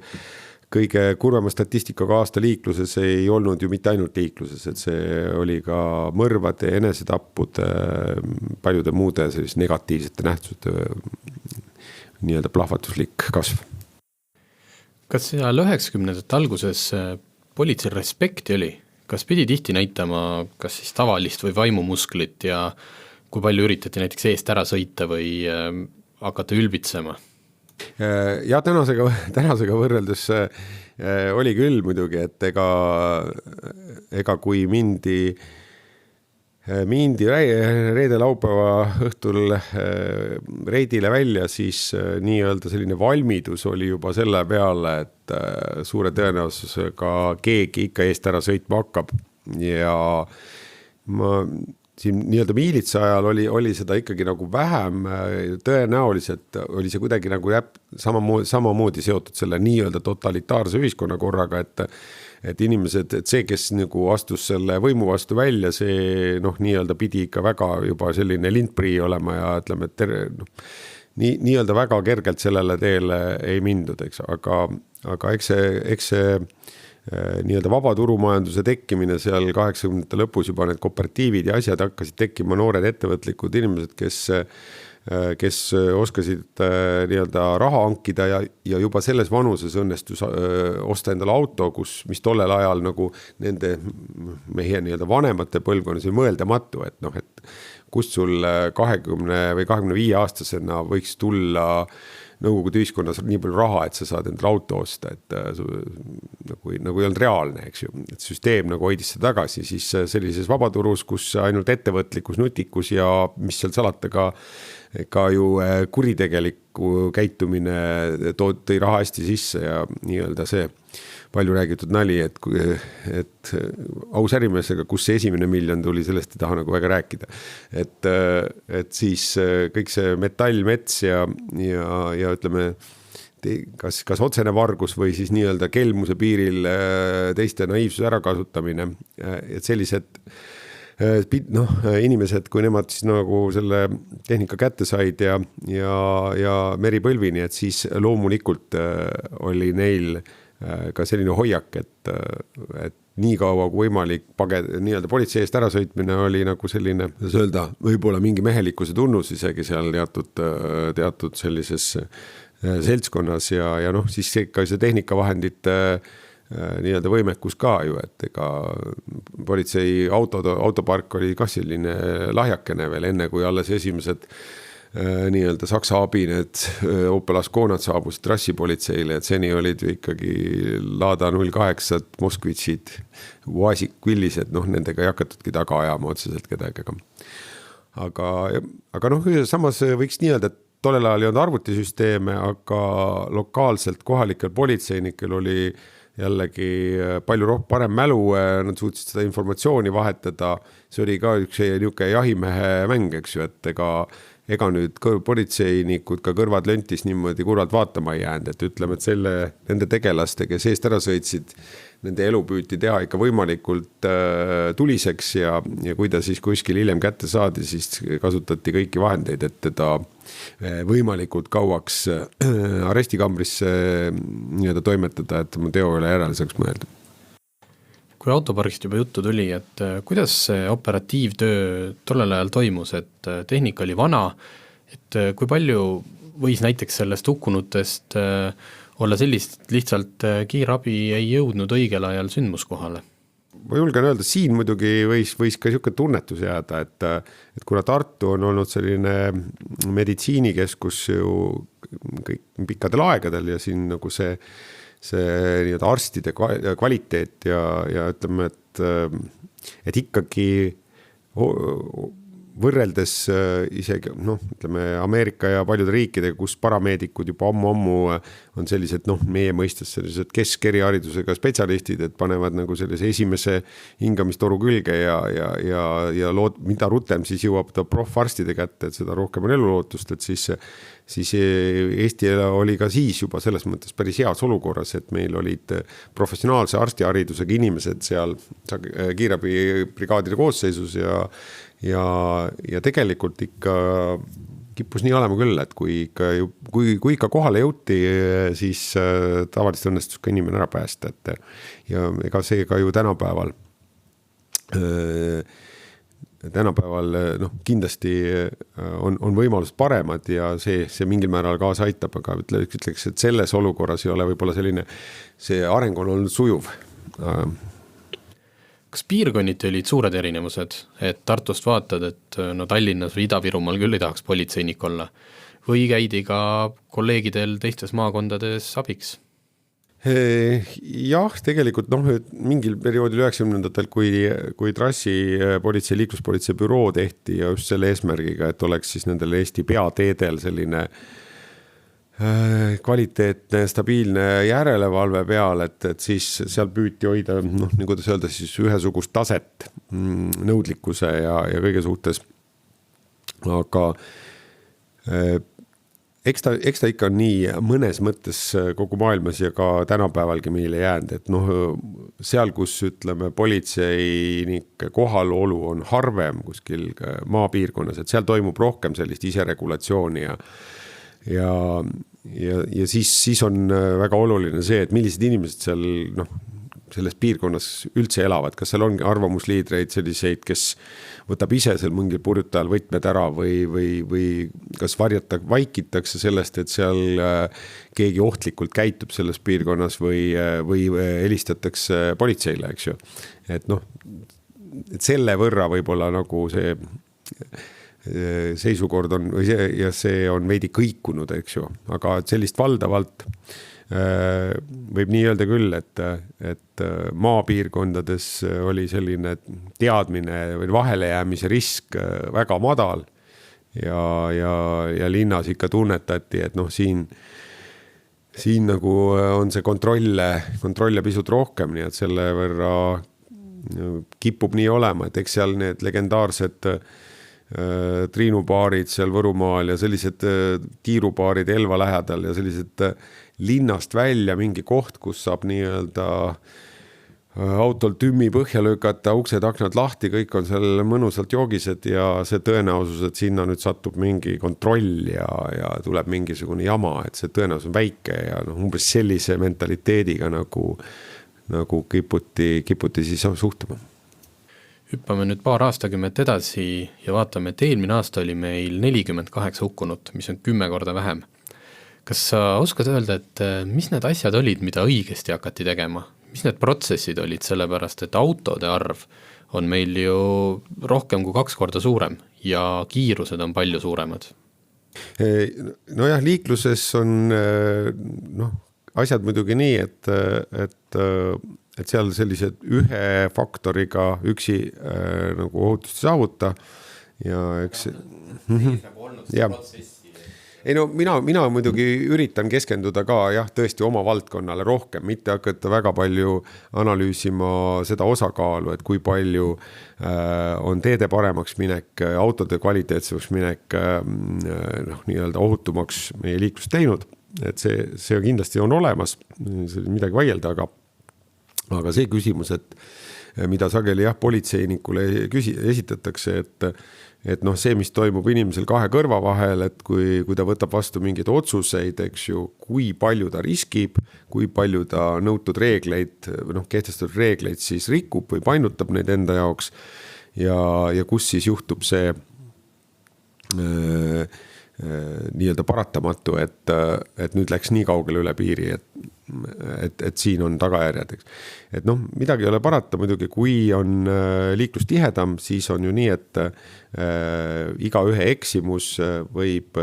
kõige kurvema statistikaga aasta liikluses ei olnud ju mitte ainult liikluses, et see oli ka mõrvade, enesetappude, paljude muude sellist negatiivsete nähtuste nii-öelda plahvatuslik kasv. Kas seal 90ndate alguses politseil respekti oli? Kas pidi tihti näitama kas siis tavalist või vaimumusklit ja kui palju üritati näiteks eest ära sõita või hakata ülbitsema? Ja tänasega võrreldes oli küll muidugi, et ega kui mindi reede laupäeva õhtul reidile välja, siis nii-öelda selline valmidus oli juba selle peale, et suure tõenäosusega keegi ikka eest ära sõitma hakkab ja siin nii-öelda miilitsa ajal oli seda ikkagi nagu vähem, tõenäoliselt oli see kuidagi nagu samamoodi seotud selle nii-öelda totalitaarse ühiskonnakorraga, et inimesed, et see, kes nagu astus selle võimu vastu välja, see nii-öelda pidi ikka väga juba selline lintprii olema ja ütleme, et nii-öelda väga kergelt sellele teele ei mindud, eks, aga eks see nii-öelda vabaturumajanduse tekkimine seal 80ndate lõpus juba need kooperatiivid ja asjad hakkasid tekkima noored ettevõtlikud inimesed, kes oskasid nii-öelda raha hankida ja juba selles vanuses õnnestus osta endale auto, mis tollel ajal nagu nende meie nii-öelda vanemate põlvkonnas oli mõeldamatu, et kust sul 20 või 25 aastasena võiks tulla Nõukogude ühiskonnas nii palju raha, et sa saad endale auto osta, et nagu ei olnud reaalne, eks ju, et süsteem nagu hoidis seda tagasi, siis sellises vabaturus, kus ainult ettevõtlikkus, nutikus ja mis seal salata ka ju kuritegeliku käitumine tõi raha hästi sisse ja nii-öelda see palju räägitud nali, et aus ärimeesega, kus see esimene miljon tuli, sellest ei taha nagu väga rääkida. Et siis kõik see metall, mets ja ütleme, kas otsene vargus või siis nii-öelda kelmuse piiril teiste naiivsuse ärakasutamine, et sellised inimesed, kui nemad siis nagu selle tehnika kätte said ja meripõlvini, et siis loomulikult oli neil ka selline hoiak, et nii kaua kui võimalik nii-öelda politsei eest ära sõitmine oli nagu selline, kuidas öelda, võib-olla mingi mehelikkuse tunnus isegi seal teatud sellises seltskonnas ja siis ka see tehnikavahendite nii-öelda võimekus ka ju, et ega politsei autopark oli ka selline lahjakene veel enne, kui alles esimesed nii-öelda Saksa abi need Opel Asconad saabusid trassipolitseile, et seni olid ju ikkagi Lada 08 Moskvitšid, Uasik Villised, nendega ei hakatudki taga ajama otseselt kedagi. Aga samas võiks nii öelda, et tollel ajal ei olnud arvutisüsteeme, aga lokaalselt kohalikel politseinikel oli jällegi palju parem mälu, nad suutsid seda informatsiooni vahetada, see oli ka üks niisugune jahimehe mäng, eks ju, et ega nüüd politseinikud ka kõrvad löntis niimoodi kurvalt vaatama ei jäänud, et ütleme, et nende tegelaste, kes eest ära sõitsid, nende elu püüti teha ikka võimalikult tuliseks ja kui ta siis kuskil hiljem kätte saadi, siis kasutati kõiki vahendeid, et teda võimalikult kauaks arestikambrisse nii-öelda toimetada, et mu teo üle järele saaks mõelda. Kui autopargist juba juttu tuli, et kuidas see operatiivtöö tollel ajal toimus, et tehnika oli vana, et kui palju võis näiteks sellest hukkunutest olla sellist lihtsalt kiirabi ei jõudnud õigel ajal sündmuskohale? Ma julgen öelda, siin muidugi võis ka niisugune tunnetus jääda, et kuna Tartu on olnud selline meditsiinikeskus ju kõik pikkadel aegadel ja siin nagu see nii-öelda arstide kvaliteet ja ütleme, et ikkagi võrreldes isegi ütleme Ameerika ja paljude riikidega, kus parameedikud juba ammu on sellised meie mõistes sellised keskeriharidusega spetsialistid, et panevad nagu sellise esimese hingamistoru külge ja mida rutem siis jõuab ta profarstide kätte, et seda rohkem on elulootust, et siis Eesti oli ka siis juba selles mõttes päris heas olukorras, et meil olid professionaalse arstiharidusega inimesed seal kiirabibrigaadide koosseisus ja tegelikult ikka kippus nii olema küll, et kui ikka kohale jõuti, siis tavaliselt õnnestus ka inimene ära päästa, ja ega see ka ju tänapäeval kindlasti on võimalused paremad ja see mingil määral kaasa aitab, aga ütleks, et selles olukorras ei ole võib-olla see areng on olnud sujuv. Kas piirkonniti olid suured erinevused, et Tartust vaatad, et Tallinnas või Ida-Virumaal küll ei tahaks politseinik olla või käidi ka kolleegidel teistes maakondades abiks? Jah, tegelikult mingil perioodil 90-ndatel, kui trassipolitsei, liikluspolitsei büroo tehti ja just selle eesmärgiga, et oleks siis nendel Eesti peateedel selline kvaliteetne, stabiilne järelevalve peal, et siis seal püüti hoida, kuidas öelda, siis ühesugust taset nõudlikkuse ja kõige suhtes. Aga eks ta ikka nii mõnes mõttes kogu maailmas ja ka tänapäevalgi meile jäänud, et seal, kus ütleme politseinike kohalolu on harvem kuskil maapiirkonnas, et seal toimub rohkem sellist iseregulatsiooni ja siis on väga oluline see, et millised inimesed seal selles piirkonnas üldse elavad, kas seal on arvamusliidreid selliseid, kes võtab ise seal mingil purjutajal võtmed ära või kas vaikitakse sellest, et seal keegi ohtlikult käitub selles piirkonnas või helistatakse politseile, eks ju. Et selle võrra võib-olla nagu see seisukord on ja see on veidi kõikunud, eks ju, aga sellist valdavalt võib nii öelda küll, et maapiirkondades oli selline teadmine või vahelejäämise risk väga madal ja linnas ikka tunnetati, et siin nagu on see kontrolle pisut rohkem, nii et selle võrra kipub nii olema, et eks seal need legendaarsed triinupaarid seal Võrumaal ja sellised tiirupaarid Elva lähedal ja sellised linnast välja mingi koht, kus saab nii-öelda autol tümmi põhja lükata, uksed, aknad lahti, kõik on seal mõnusalt joogised ja see tõenäosus, et sinna nüüd satub mingi kontroll ja tuleb mingisugune jama, et see tõenäosus on väike ja umbes sellise mentaliteediga nagu kiputi siis suhtuma. Hüppame nüüd paar aastakümmet edasi ja vaatame, et eelmine aasta oli meil 48 hukkunut, mis on 10 korda vähem. Kas sa oskad öelda, et mis need asjad olid, mida õigesti hakati tegema? Mis need protsessid olid, sellepärast, et autode arv on meil ju rohkem kui 2 korda suurem ja kiirused on palju suuremad? Nojah, liikluses on asjad muidugi nii, et seal sellised ühe faktoriga üksi nagu ohutust saavuta ja eks mina muidugi üritan keskenduda ka tõesti oma valdkonnale rohkem, mitte hakata väga palju analüüsima seda osakaalu, et kui palju on teede paremaks minek, autode kvaliteetsemaks minek, nii-öelda ohutumaks meie liiklust teinud, et see kindlasti on olemas, midagi vaielda, aga see küsimus, et mida sageli politseinikule esitatakse, et see, mis toimub inimesel 2 kõrva vahel, et kui ta võtab vastu mingeid otsuseid, eks ju, kui palju ta riskib, kui palju ta nõutud reegleid, kehtestatud reegleid siis rikub või painutab neid enda jaoks ja kus siis juhtub see nii-öelda paratamatu, et nüüd läks nii kaugele üle piiri, et siin on tagajärjed, eks. Et midagi ei ole parata muidugi, kui on liiklus tihedam, siis on ju nii, et iga ühe eksimus võib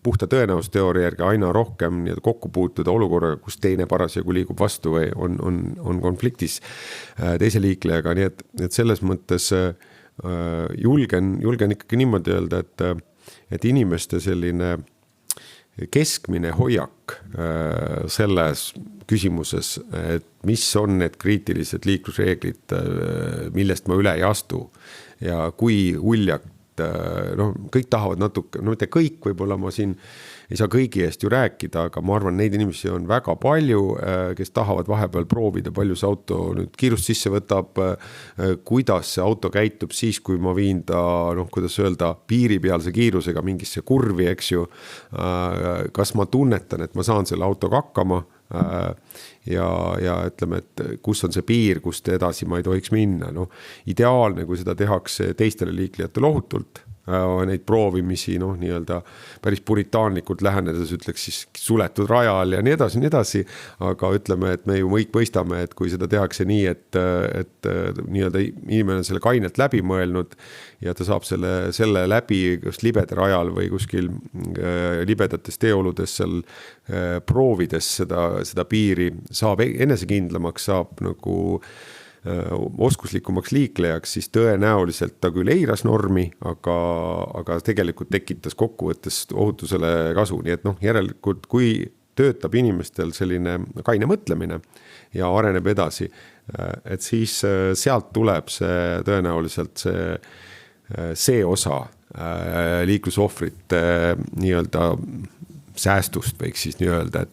puhta tõenäosusteooria järgi aina rohkem kokku puutuda olukorraga, kus teine parasjagu liigub vastu või on konfliktis teise liiklejaga, nii et selles mõttes julgen ikkagi niimoodi öelda, et inimeste selline keskmine hoiak selles küsimuses, et mis on need kriitilised liiklusreeglid, millest ma üle ei astu ja kui uljalt, kõik tahavad natuke, mitte kõik, võib-olla ma siin ei saa kõigi eest ju rääkida, aga ma arvan, neid inimesi on väga palju, kes tahavad vahepeal proovida, palju see auto nüüd kiirust sisse võtab, kuidas see auto käitub siis, kui ma viin ta, kuidas öelda, piiripealse kiirusega mingisse kurvi, eks ju, kas ma tunnetan, et ma saan selle autoga hakkama ja ütleme, et kus on see piir, kust edasi ma ei tohiks minna. Ideaalne, kui seda tehakse teistele liiklejatele ohutult, neid proovimisi nii-öelda päris puritaanlikult lähenedes ütleks siis suletud rajal ja nii edasi, aga ütleme, et me ju kõik mõistame, et kui seda tehakse nii, et nii-öelda inimene on selle kainelt läbi mõelnud ja ta saab selle läbi just libeda rajal või kuskil libedates teeoludes seal proovides seda piiri, saab enesekindlamaks, saab nagu oskuslikumaks liiklejaks, siis tõenäoliselt ta küll eiras normi, aga tegelikult tekitas kokkuvõttes ohutusele kasu. Nii et järelikult, kui töötab inimestel selline kaine mõtlemine ja areneb edasi, et siis sealt tuleb see tõenäoliselt see osa liiklusohvrite nii-öelda säästust võiks siis nii öelda,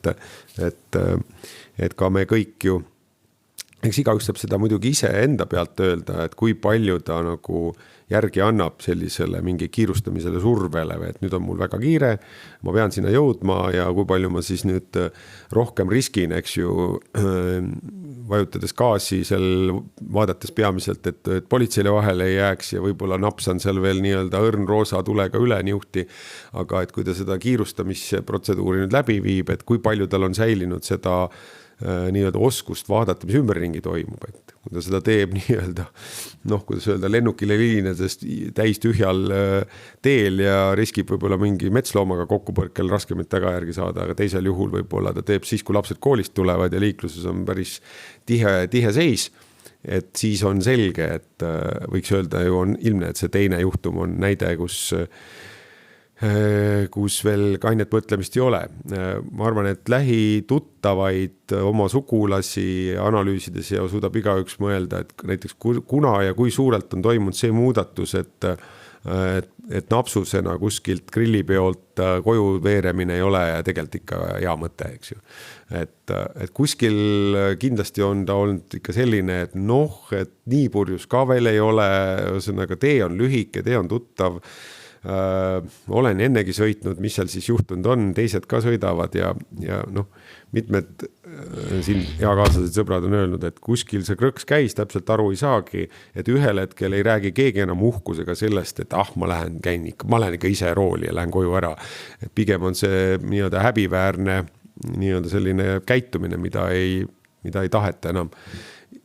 et ka me kõik ju eks igaüks saab seda muidugi ise enda pealt öelda, et kui palju ta nagu järgi annab sellisele mingi kiirustamisele survele, et nüüd on mul väga kiire, ma pean sinna jõudma ja kui palju ma siis nüüd rohkem riskin, eks ju, vajutades gaasi seal, vaadates peamiselt, et politseile vahele ei jääks ja võib-olla napsan seal veel nii-öelda õrn-roosa tulega üle niuhti, aga et kui ta seda kiirustamisprotseduuri nüüd läbi viib, et kui palju tal on säilinud seda nii-öelda oskust vaadata, mis ümberringi toimub, et kui ta seda teeb nii-öelda, kuidas öelda, lennukile liinedes täis tühjal teel ja riskib võib-olla mingi metsloomaga kokkupõrkel raskemalt tagajärgi saada, aga teisel juhul võib-olla ta teeb siis, kui lapsed koolist tulevad ja liikluses on päris tihe seis, et siis on selge, et võiks öelda ju on ilmne, et see teine juhtum on näide, kus veel kainet mõtlemist ei ole. Ma arvan, et lähituttavaid oma sugulasi analüüsides ja suudab igaüks mõelda, et näiteks kuna ja kui suurelt on toimunud see muudatus, et napsusena kuskilt grillipeolt koju veeremine ei ole ja tegelikult ikka hea mõte, eks ju. Et kuskil kindlasti on ta olnud ikka selline, et et nii purjus ka veel ei ole, ühesõnaga tee on lühike, tee on tuttav, olen ennegi sõitnud, mis seal siis juhtunud on, teised ka sõidavad ja mitmed siin eakaaslased sõbrad on öelnud, et kuskil see krõks käis, täpselt aru ei saagi, et ühel hetkel ei räägi keegi enam uhkusega sellest, et ma lähen ikka ise rooli ja lähen koju ära. Et pigem on see nii-öelda häbiväärne nii-öelda selline käitumine, mida ei taheta enam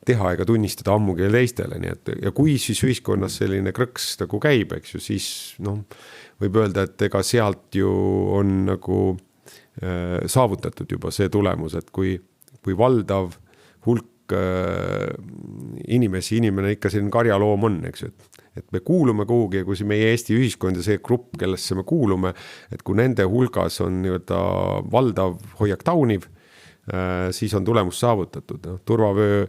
teha ega tunnistada ammugi teistele, nii et ja kui siis ühiskonnas selline krõks nagu käib, eks ju, siis võib öelda, et ega sealt ju on nagu saavutatud juba see tulemus, et kui valdav hulk inimene ikka selline karjaloom on, eks ju, et me kuulume kuhugi ja kui see meie Eesti ühiskond ja see grupp, kellesse me kuulume, et kui nende hulgas on nii-öelda valdav hoiak tauniv, siis on tulemus saavutatud. Turvavöö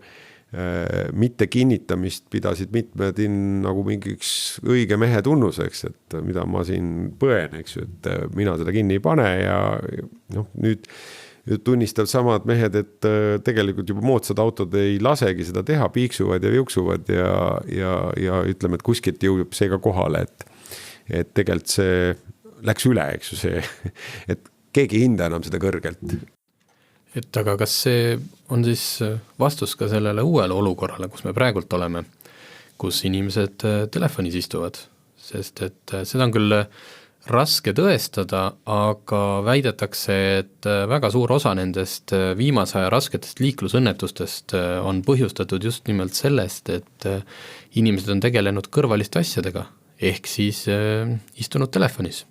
mitte kinnitamist pidasid mitmed nagu mingiks õige mehe tunnuseks, et mida ma siin põen, eks ju, et mina seda kinni ei pane ja nüüd tunnistab samad mehed, et tegelikult juba moodsad autod ei lasegi seda teha, piiksuvad ja viuksuvad ja ütleme, et kuskilt jõuab see ka kohale, et tegelikult see läks üle, eks ju see, et keegi ei hinda enam seda kõrgelt. Et aga kas see on siis vastus ka sellele uuele olukorrale, kus me praegult oleme, kus inimesed telefonis istuvad, sest et seda on küll raske tõestada, aga väidetakse, et väga suur osa nendest viimase aja rasketest liiklusõnnetustest on põhjustatud just nimelt sellest, et inimesed on tegelenud kõrvaliste asjadega, ehk siis istunud telefonis.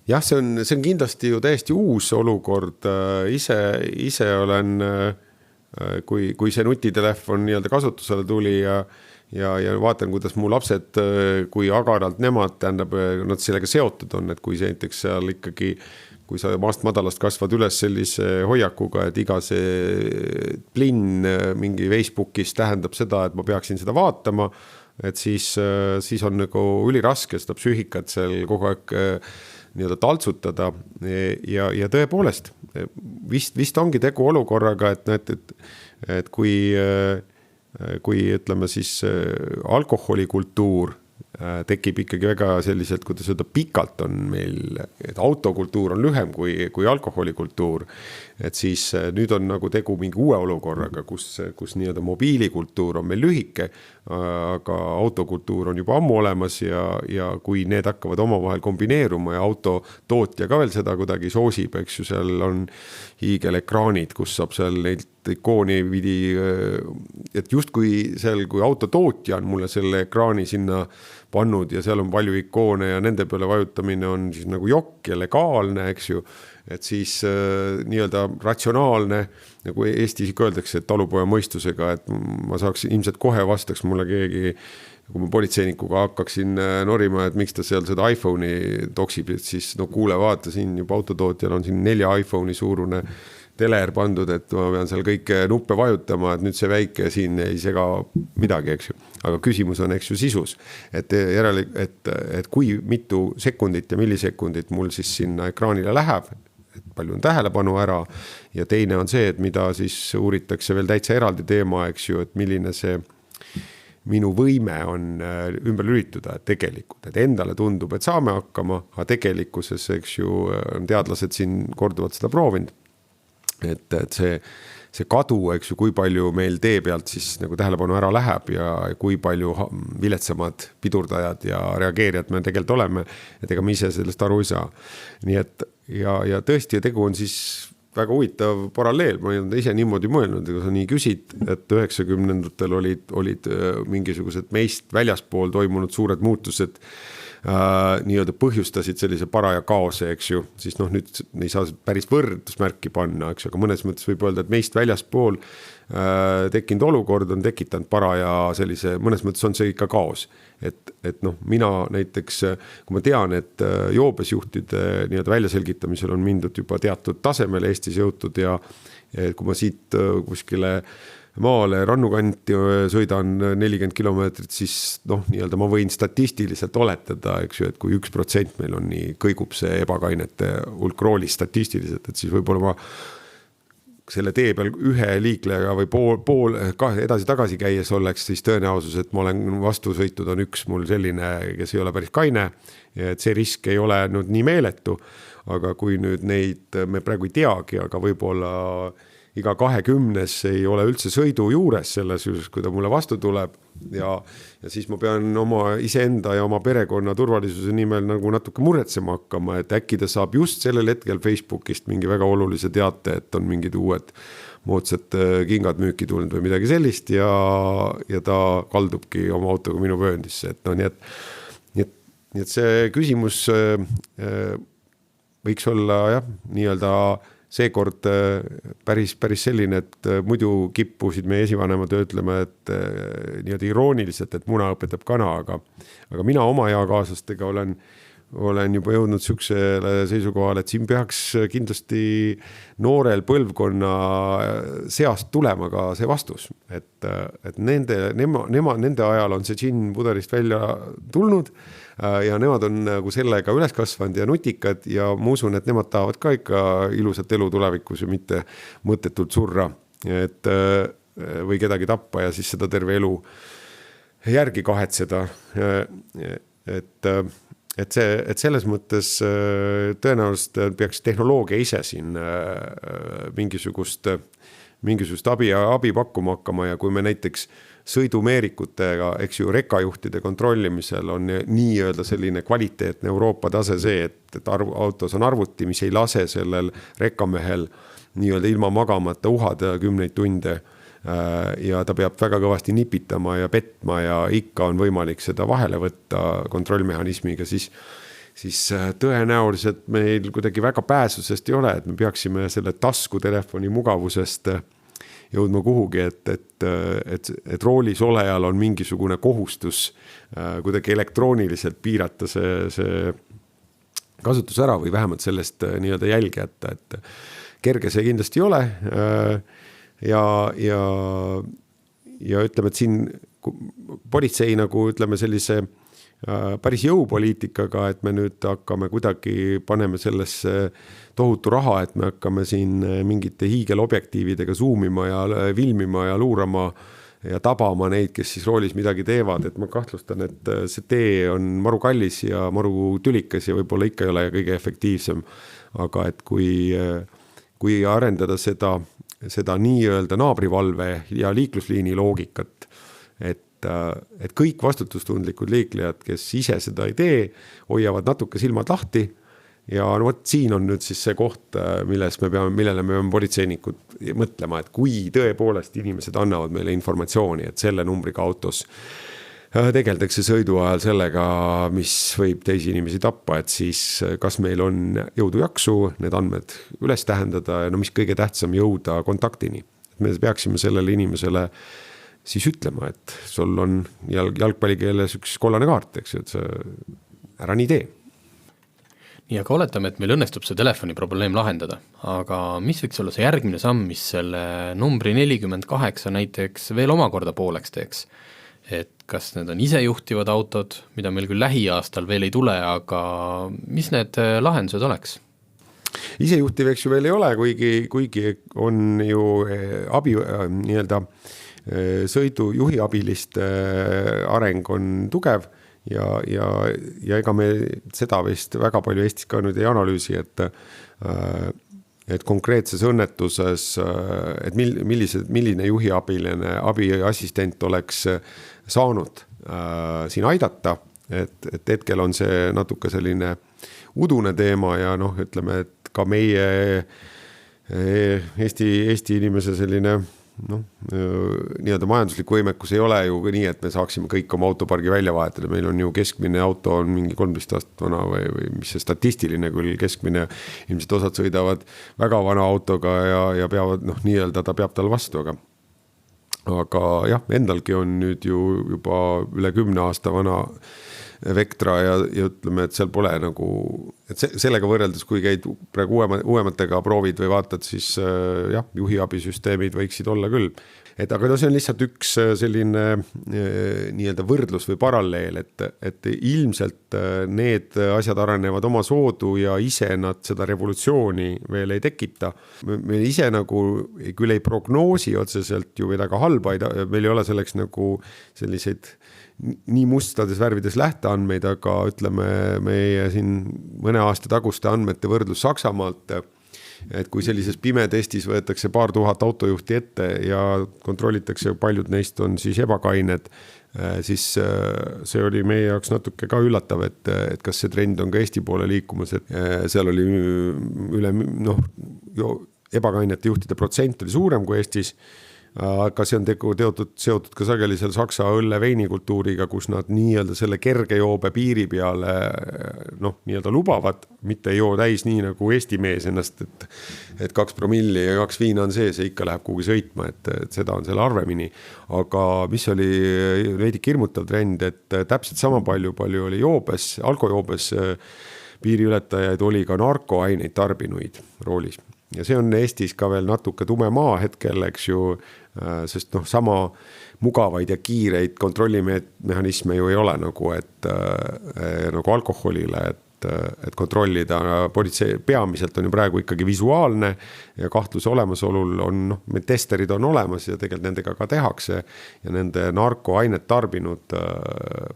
Jah, see on kindlasti ju täiesti uus olukord, ise olen, kui see nutitelefon nii-öelda kasutusele tuli ja ja vaatan, kuidas mu lapsed, kui agaralt nemad, tähendab, nad sellega seotud on, et kui see näiteks seal ikkagi, kui sa maast madalast kasvad üles sellise hoiakuga, et iga see plinn mingi Facebookis tähendab seda, et ma peaksin seda vaatama, et siis on nagu üliraske seda psüühikat seal kogu aeg nii-öelda taltsutada ja tõepoolest vist ongi tegu olukorraga, et kui ütleme siis alkoholikultuur tekib ikkagi väga selliselt, kuidas öelda, pikalt on meil, et autokultuur on lühem kui alkoholikultuur, et siis nüüd on nagu tegu mingi uue olukorraga, kus nii-öelda mobiilikultuur on meil lühike, aga autokultuur on juba ammu olemas ja kui need hakkavad omavahel kombineeruma ja autotootja ka veel seda kuidagi soosib, eks ju, seal on hiigelekraanid, kus saab seal neid ikooni vidi, et just kui autotootja on mulle selle ekraani sinna pannud ja seal on palju ikoone ja nende peale vajutamine on siis nagu jokk ja legaalne, eks ju, et siis nii-öelda ratsionaalne, nagu Eestis öeldakse, et talupoja mõistusega, et ma saaks ilmselt kohe vastaks mulle keegi, kui ma politseinikuga hakkaksin norima, et miks ta seal seda iPhone'i toksib, et siis no kuule, vaata siin juba autotootjal on siin 4 iPhone'i suurune teler pandud, et ma pean seal kõike nuppe vajutama, et nüüd see väike siin ei sega midagi, eks ju. Aga küsimus on, eks ju, sisus, et kui mitu sekundit ja millisekundit mul siis sinna ekraanile läheb, et palju on tähelepanu ära ja teine on see, et mida siis uuritakse veel täitsa eraldi teema, eks ju, et milline see minu võime on ümber lülituda tegelikult, et endale tundub, et saame hakkama, aga tegelikkuses, eks ju, on teadlased siin korduvalt seda proovinud. Et see kadu, eks ju, kui palju meil tee pealt siis nagu tähelepanu ära läheb ja kui palju viletsamad pidurdajad ja reageerijad me tegelikult oleme, et ega me ise sellest aru ei saa. Nii et ja tõesti tegu on siis väga huvitav paralleel, ma ei olnud ise niimoodi mõelnud, kui sa nii küsid, et 90-ndatel olid mingisugused meist väljaspool toimunud suured muutused, nii-öelda põhjustasid sellise paraja kaose, eks ju, siis noh, nüüd ei saa päris võrdusmärki panna, eks ju, aga mõnes mõttes võib öelda, et meist väljaspool tekkinud olukord on tekitanud paraja sellise, mõnes mõttes on see ikka kaos. Et noh, mina näiteks, kui ma tean, et joobesjuhtide nii-öelda väljaselgitamisel on mindud juba teatud tasemel Eestis jõutud ja kui ma siit kuskile maale rannukanti sõidan 40 kilomeetrit, siis noh, nii-öelda ma võin statistiliselt oletada, eks ju, et kui 1% meil on nii, kõigub see ebakainete hulk roolis statistiliselt, et siis võib-olla ma selle tee peal ühe liiklejaga või pool edasi-tagasi käies oleks siis tõenäosus, et ma olen vastu sõitud, on üks mul selline, kes ei ole päris kaine, et see risk ei ole nüüd nii meeletu, aga kui nüüd neid me praegu ei teagi, aga võib-olla iga 20 ei ole üldse sõidu juures selles, kui ta mulle vastu tuleb ja siis ma pean oma iseenda ja oma perekonna turvalisuse nimel nagu natuke muretsema hakkama, et äkki ta saab just sellel hetkel Facebookist mingi väga olulise teate, et on mingid uued moodsad kingad müüki tulnud või midagi sellist ja ta kaldubki oma autoga minu vööndisse, et no nii et see küsimus võiks olla jah, nii-öelda seekord päris selline, et muidu kippusid meie esivanemad ütlema, et nii-öelda irooniliselt, et muna õpetab kana, aga mina oma eakaaslastega olen juba jõudnud sükseele seisukohal, et siin peaks kindlasti noorel põlvkonna seast tulema ka see vastus, et nende ajal on see džinn puderist välja tulnud ja nemad on nagu sellega üles kasvanud ja nutikad ja ma usun, et nemad tahavad ka ikka ilusat elu tulevikus ja mitte mõttetult surra, et või kedagi tappa ja siis seda terve elu järgi kahetseda, et selles mõttes tõenäoliselt peaks tehnoloogia ise siin mingisugust abi pakkuma hakkama ja kui me näiteks sõidumeerikutega, eks ju, rekkajuhtide kontrollimisel on nii-öelda selline kvaliteetne Euroopa tase see, et autos on arvuti, mis ei lase sellel rekkamehel nii-öelda ilma magamata uhada 10 tunde ja ta peab väga kõvasti nipitama ja petma ja ikka on võimalik seda vahele võtta kontrollmehhanismiga, siis tõenäoliselt meil kuidagi väga pääsusest ei ole, et me peaksime selle taskutelefoni mugavusest jõudma kuhugi, et roolis olejal on mingisugune kohustus kuidagi elektrooniliselt piirata see kasutus ära või vähemalt sellest nii-öelda jälgi jätta, et kerge see kindlasti ei ole ja ütleme, et siin politsei nagu ütleme sellise päris jõupoliitikaga, et me nüüd hakkame kuidagi paneme sellesse tohutu raha, et me hakkame siin mingite hiigelobjektiividega zoomima ja filmima ja luurama ja tabama neid, kes siis roolis midagi teevad, et ma kahtlustan, et see tee on maru kallis ja maru tülikas ja võib-olla ikka ei ole kõige efektiivsem, aga et kui arendada seda nii-öelda naabrivalve ja liiklusliini loogikat, et kõik vastutustundlikud liiklejad, kes ise seda ei tee, hoiavad natuke silmad lahti ja no vot siin on nüüd siis see koht, millele me peame politseinikud mõtlema, et kui tõepoolest inimesed annavad meile informatsiooni, et selle numbriga autos tegeldakse sõidu ajal sellega, mis võib teisi inimesi tappa, et siis kas meil on jõudu jaksu need andmed üles tähendada ja no mis kõige tähtsam jõuda kontaktini. Me peaksime sellele inimesele siis ütlema, et sul on jalgpallikeeles üks kollane kaart, eks ju, et ära nii tee. Nii, aga oletame, et meil õnnestub see telefoni probleem lahendada, aga mis võiks olla see järgmine samm, mis selle numbri 48 näiteks veel omakorda pooleks teeks? Et kas need on isejuhtivad autod, mida meil küll lähiaastal veel ei tule, aga mis need lahendused oleks? Isejuhtiv eks ju veel ei ole, kuigi on ju nii-öelda sõidu juhiabiliste areng on tugev ja ega me seda vist väga palju Eestis ka nüüd ei analüüsi, et konkreetses õnnetuses, et milline juhiabiline abiassistent oleks saanud siin aidata, et hetkel on see natuke selline udune teema ja noh, ütleme, et ka meie Eesti inimese selline nii-öelda majanduslik võimekus ei ole ju nii, et me saaksime kõik oma autopargi välja vahetada. Meil on ju keskmine auto on mingi 13 aastat vana või mis see statistiline küll keskmine, ilmselt osad sõidavad väga vana autoga ja peavad, nii-öelda ta peab tal vastu, aga jah, endalgi on nüüd ju juba üle 10 aasta vana Vectra ja ütleme, et seal pole nagu, et sellega võrreldes, kui käid praegu uuematega proovid või vaatad, siis jah, juhiabisüsteemid võiksid olla küll. Aga see on lihtsalt üks selline nii-öelda võrdlus või paralleel, et ilmselt need asjad arenevad oma soodu ja ise nad seda revolutsiooni veel ei tekita. Me ise nagu küll ei prognoosi otseselt ju väga halba, meil ei ole selleks nagu selliseid nii mustades värvides lähteandmeid, aga ütleme meie siin mõne aasta taguste andmete võrdlus Saksamaalt, et kui sellises pimetestis võetakse paar tuhat autojuhti ette ja kontrollitakse, paljud neist on siis ebakained, siis see oli meie jaoks natuke ka üllatav, et kas see trend on ka Eesti poole liikumas, et seal oli üle ebakainete juhtide protsent oli suurem kui Eestis, aga see on seotud ka sageli seal saksa õlle veinikultuuriga, kus nad nii-öelda selle kerge joobe piiri peale nii-öelda lubavad, mitte ei joo täis nii nagu Eesti mees ennast, et 2 promilli ja 2 viina on sees ja ikka läheb kuhugi sõitma, et seda on seal harvemini. Aga mis oli veidik hirmutav trend, et täpselt sama palju oli alkojoobes piiriületajaid, oli ka narkoaineid tarbinuid roolis. Ja see on Eestis ka veel natuke tume maa hetkel, eks ju, sest sama mugavaid ja kiireid kontrollimehhanisme ju ei ole nagu alkoholile, et kontrollida. Politsei peamiselt on ju praegu ikkagi visuaalne ja kahtluse olemasolul on, testerid on olemas ja tegelikult nendega ka tehakse ja nende narkoainet tarbinud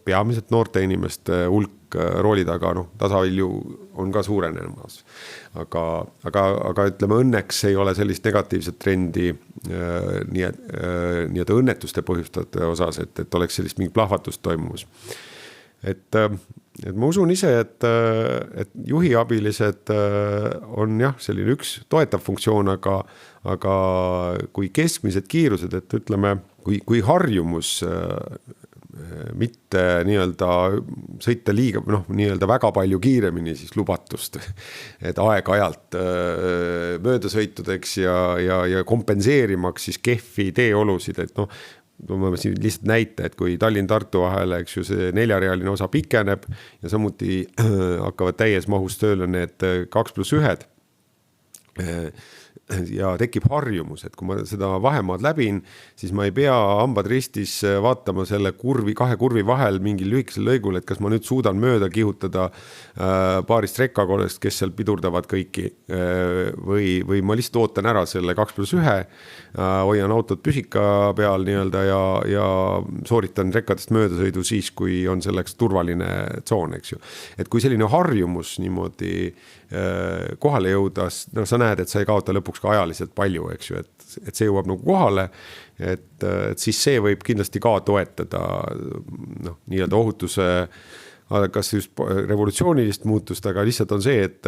peamiselt noorte inimeste hulk rooli taga, tasavilju on ka suurenemas. Aga ütleme, õnneks ei ole sellist negatiivset trendi nii-öelda õnnetuste põhjustajate osas, et oleks sellist mingi plahvatust toimumus. Et ma usun ise, et juhiabilised on jah, selline üks toetav funktsioon, aga kui keskmised kiirused, et ütleme, kui harjumus mitte nii-öelda sõita liiga, nii-öelda väga palju kiiremini siis lubatust, et aeg-ajalt möödasõitudeks ja kompenseerimaks siis kehvi teeolusid, et ma siin lihtsalt näite, et kui Tallinn-Tartu vahele, eks ju, see 4-realine osa pikeneb ja samuti hakkavad täies mahus tööle need 2+1 ja tekib harjumus, et kui ma seda vahemaad läbin, siis ma ei pea hambad ristis vaatama selle kahe kurvi vahel mingil lühikesel lõigul, et kas ma nüüd suudan mööda kihutada paarist rekkakollest, kes seal pidurdavad kõiki või ma lihtsalt ootan ära selle 2+1, hoian autot püsika peal nii-öelda ja sooritan rekkadest möödasõidu siis, kui on selleks turvaline tsoon, eks ju. Et kui selline harjumus niimoodi kohale jõuda, sa näed, et sa ei kaota lõpuks ka ajaliselt palju, eks ju, et see jõuab nagu kohale, et siis see võib kindlasti ka toetada nii-öelda ohutuse kas just revolutsioonilist muutust, aga lihtsalt on see, et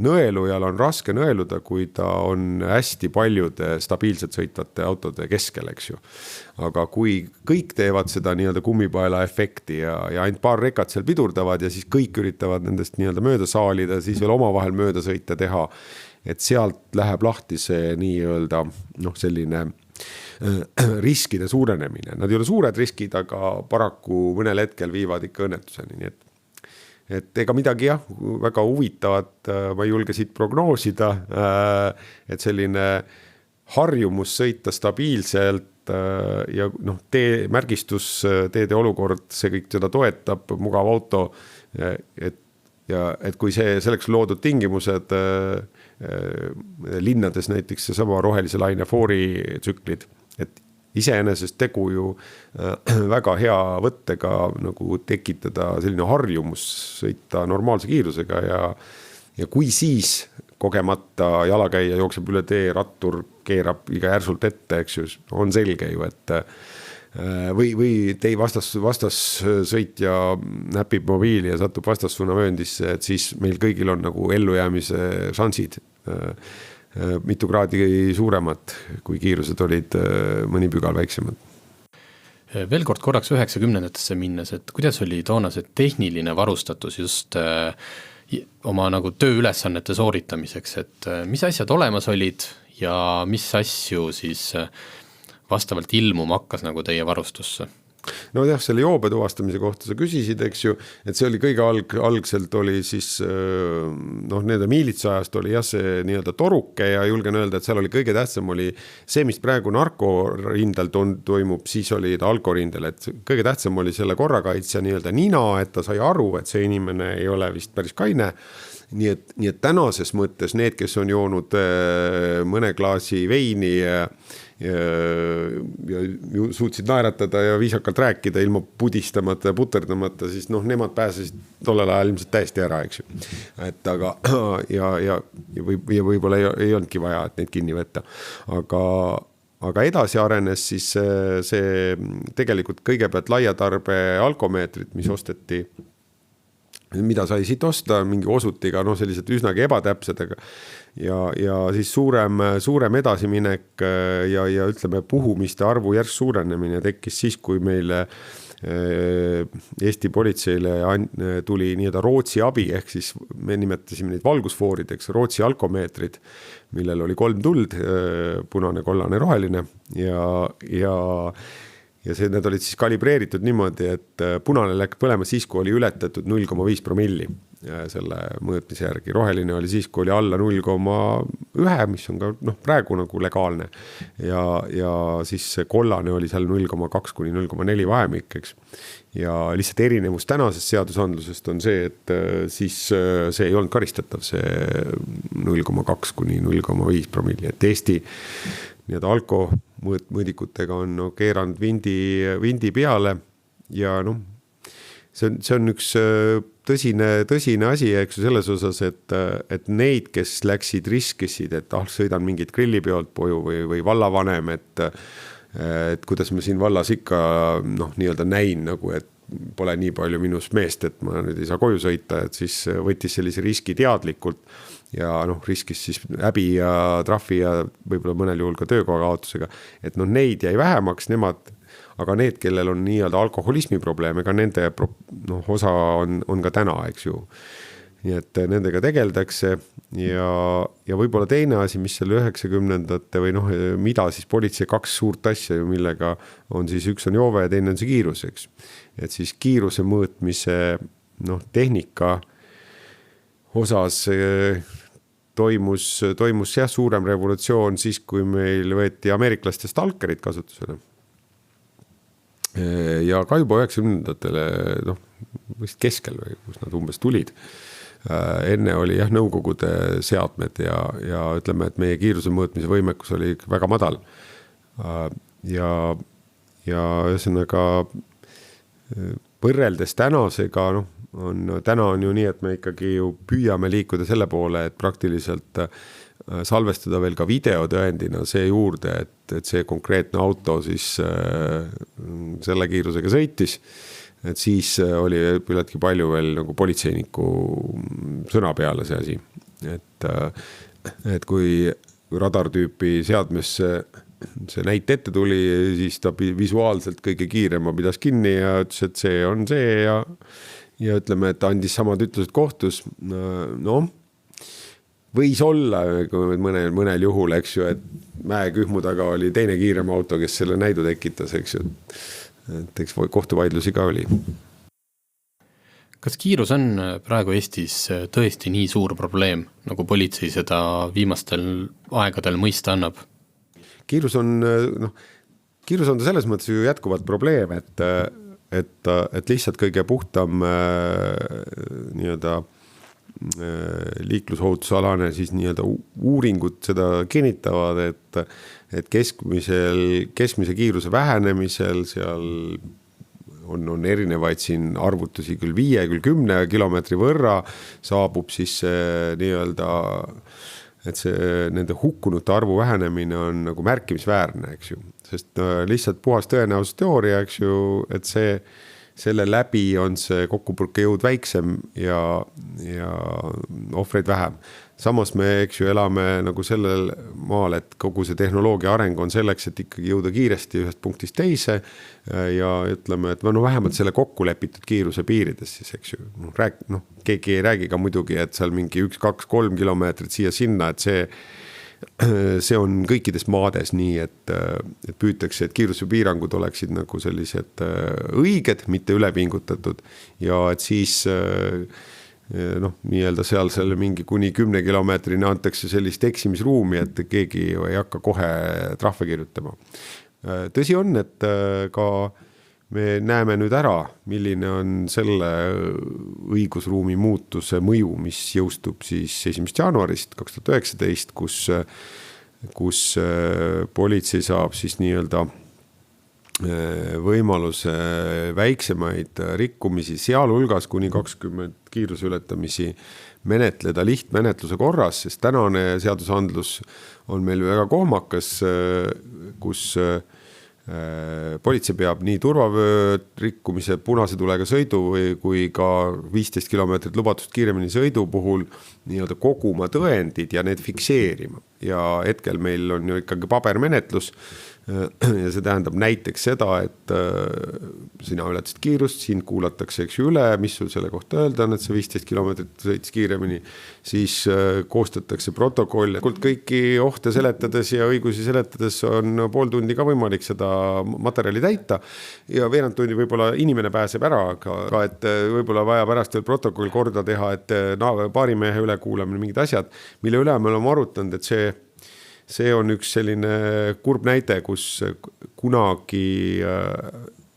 nõelujal on raske nõeluda, kui ta on hästi paljude stabiilselt sõitvate autode keskel, eks ju. Aga kui kõik teevad seda nii-öelda kummipaela efekti ja ainult paar rekat seal pidurdavad ja siis kõik üritavad nendest nii-öelda mööda saalida, siis veel omavahel mööda sõita teha, et sealt läheb lahti see nii-öelda selline riskide suurenemine. Nad ei ole suured riskid, aga paraku mõnel hetkel viivad ikka õnnetuseni. Nii et ega midagi väga huvitavat ma ei julge siit prognoosida, et selline harjumus sõita stabiilselt ja märgistus, teede olukord, see kõik seda toetab, mugav auto, et kui selleks loodud tingimused linnades näiteks see sama rohelise laine foori tsüklid, et iseenesest tegu ju väga hea võttega nagu tekitada selline harjumus sõita normaalse kiirusega ja kui siis kogemata jalakäija jookseb üle tee, rattur keerab iga järsult ette, eks ju, on selge ju, et või tei vastassõitja näpib mobiili ja satub vastassuunavööndisse, et siis meil kõigil on nagu ellujäämise šansid mitu kraadi suuremad, kui kiirused olid mõni pügal väiksemad. Veel kord korraks 90-ndatesse minnes, et kuidas oli toona see tehniline varustatus just oma nagu tööülesannete sooritamiseks, et mis asjad olemas olid ja mis asju siis vastavalt ilmuma hakkas nagu teie varustusse? No jah, selle joobe tuvastamise kohta sa küsisid, eks ju, et see oli kõige algselt oli siis nende miilitsaajast oli jah see nii-öelda toruke ja julgen öelda, et seal oli kõige tähtsam oli see, mis praegu narkorindel toimub, siis oli ta alkorindel, et kõige tähtsam oli selle korrakaitsja nii-öelda nina, et ta sai aru, et see inimene ei ole vist päris kaine. Nii et tänases mõttes need, kes on joonud mõne klaasi veini ja suutsid naeratada ja viisakalt rääkida ilma pudistamata ja puterdamata, siis nemad pääsesid tollel ajal ilmselt täiesti ära, eks ju. Et aga ja võib-olla ei olnudki vaja, et neid kinni võtta. Aga edasi arenes siis see tegelikult kõigepealt laiatarbe alkomeetrit, mis osteti, mida sai siit osta mingi osutiga, sellised üsnagi ebatäpsed, ja siis suurem edasiminek ja ütleme puhumiste arvu järsk suurenemine tekkis siis, kui meile Eesti politseile tuli nii-öelda Rootsi abi, ehk siis me nimetasime neid valgusfoorideks, Rootsi alkomeetrid, millel oli 3 tuld, punane, kollane, roheline ja need olid siis kalibreeritud niimoodi, et punane läks põlema siis, kui oli ületatud 0,5 promilli selle mõõtmise järgi. Roheline oli siis, kui oli alla 0,1, mis on ka praegu nagu legaalne. Ja siis kollane oli seal 0,2 kuni 0,4 vahemik, eks. Ja lihtsalt erinevus tänasest seadusandlusest on see, et siis see ei olnud karistatav, see 0,2 kuni 0,5 promilli. Et Eesti nii-öelda alkomõõdikutega on keeranud vindi peale ja see on üks tõsine asi, eks selles osas, et neid, kes läksid riskisid, et sõidan mingit grillipeolt poju või vallavanem, et kuidas ma siin vallas ikka nii-öelda näin nagu, et pole nii palju minus meest, et ma nüüd ei saa koju sõita, et siis võttis sellise riski teadlikult ja riskis siis häbi ja trahvi ja võib-olla mõnel juhul ka töökoha kaotusega, et neid jäi vähemaks, nemad aga need, kellel on nii-öelda alkoholismi probleem, ega nende osa on ka täna, eks ju. Nii et nendega tegeldakse ja võib-olla teine asi, mis selle 90-ndate või mida siis politsei 2 suurt asja, millega on siis üks on joove ja teine on see kiirus, eks. Et siis kiiruse mõõtmise tehnika osas toimus jah suurem revolutsioon siis, kui meil võeti ameeriklaste stalkerid kasutusele. Ja ka juba 90-ndatele, vist keskel või kus nad umbes tulid. Enne oli jah nõukogude seadmed ja ütleme, et meie kiiruse mõõtmise võimekus oli väga madal. Ja ühesõnaga võrreldes tänasega, täna on ju nii, et me ikkagi ju püüame liikuda selle poole, et praktiliselt salvestada veel ka videotõendina see juurde, et see konkreetne auto siis selle kiirusega sõitis. Et siis oli küllaltki palju veel nagu politseiniku sõna peale see asi. Et kui radartüüpi seadmesse see näit ette tuli, siis ta visuaalselt kõige kiirema pidas kinni ja ütles, et see on see ja ütleme, et andis samad ütlused kohtus. Võis olla mõnel juhul, eks ju, et mäekühmu taga oli teine kiirem auto, kes selle näidu tekitas, eks ju. Et eks kohtuvaidlusi ka oli. Kas kiirus on praegu Eestis tõesti nii suur probleem, nagu politsei seda viimastel aegadel mõista annab? Kiirus on ta selles mõttes ju jätkuvalt probleem, et lihtsalt kõige puhtam nii-öelda liiklusohutusalane siis nii-öelda uuringud seda kinnitavad, et keskmise kiiruse vähenemisel seal on erinevaid siin arvutusi küll 5, küll 10 kilomeetri võrra saabub siis nii-öelda, et see nende hukkunute arvu vähenemine on nagu märkimisväärne, eks ju. Sest lihtsalt puhas tõenäosusteooria, eks ju, et selle läbi on see kokkupurke jõud väiksem ja ohvreid vähem. Samas me, eks ju, elame nagu sellel maal, et kogu see tehnoloogia areng on selleks, et ikkagi jõuda kiiresti ühest punktist teise ja ütleme, et vähemalt selle kokku lepitud kiiruse piirides siis, eks ju. Keegi ei räägi ka muidugi, et seal mingi 1, 2, 3 kilomeetrit siia-sinna, et see on kõikides maades nii, et püütakse, et kiirusepiirangud oleksid nagu sellised õiged, mitte ülepingutatud ja et siis nii-öelda seal selle mingi kuni 10 kilomeetrini antakse sellist eksimisruumi, et keegi ei hakka kohe trahve kirjutama. Tõsi on, et ka me näeme nüüd ära, milline on selle õigusruumi muutuse mõju, mis jõustub siis 1. jaanuarist 2019, kus politsei saab siis nii-öelda võimaluse väiksemaid rikkumisi, sealhulgas kuni 20 kiiruse ületamisi menetleda lihtmenetluse korras, sest tänane seadusandlus on meil väga kohmakas, kus politsei peab nii turvavöö rikkumise punase tulega sõidu kui ka 15 kilomeetrit lubatust kiiremini sõidu puhul nii-öelda koguma tõendid ja need fikseerima. Ja hetkel meil on ju ikkagi pabermenetlus ja see tähendab näiteks seda, et sina ületasid kiirust, sind kuulatakse eks üle, mis sul selle kohta öelda on, et see 15 kilomeetrit sõitis kiiremini, siis koostatakse protokoll. Kõiki ohte seletades ja õigusi seletades on pool tundi ka võimalik seda materjali täita ja veerand tundi võib-olla inimene pääseb ära, aga et võib-olla vaja pärast veel protokoll korda teha, et paarimehe üle kuulamine mingid asjad, mille üle me oleme arutanud, et see on üks selline kurb näide, kus kunagi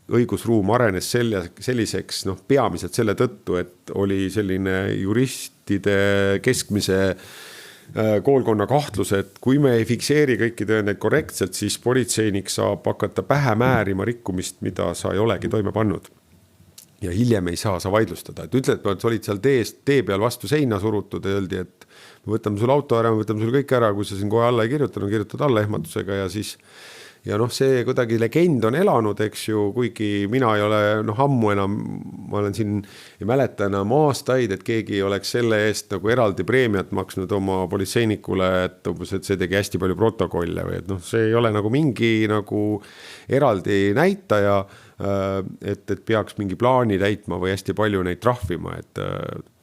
õigusruum arenes selliseks peamiselt selle tõttu, et oli selline juristide keskmise koolkonna kahtlus, et kui me ei fikseeri kõiki tõendeid korrektselt, siis politseinik saab hakata pähe määrima rikkumist, mida sa ei olegi toime pannud. Ja hiljem ei saa sa vaidlustada. Et ütled, et olid seal tee peal vastu seina surutud ja öeldi, et me võtame sul auto ära, me võtame sul kõik ära, kui sa siin kohe alla ei kirjutanud, kirjutad alla ehmatusega ja ja noh, see kuidagi legend on elanud, eks ju, kuigi mina ei ole ammu enam, ma olen siin, ei mäleta enam aastaid, et keegi oleks selle eest nagu eraldi preemiat maksnud oma politseinikule, et see tegi hästi palju protokolle või et see ei ole nagu mingi nagu eraldi näitaja, et peaks mingi plaani täitma või hästi palju neid trahvima, et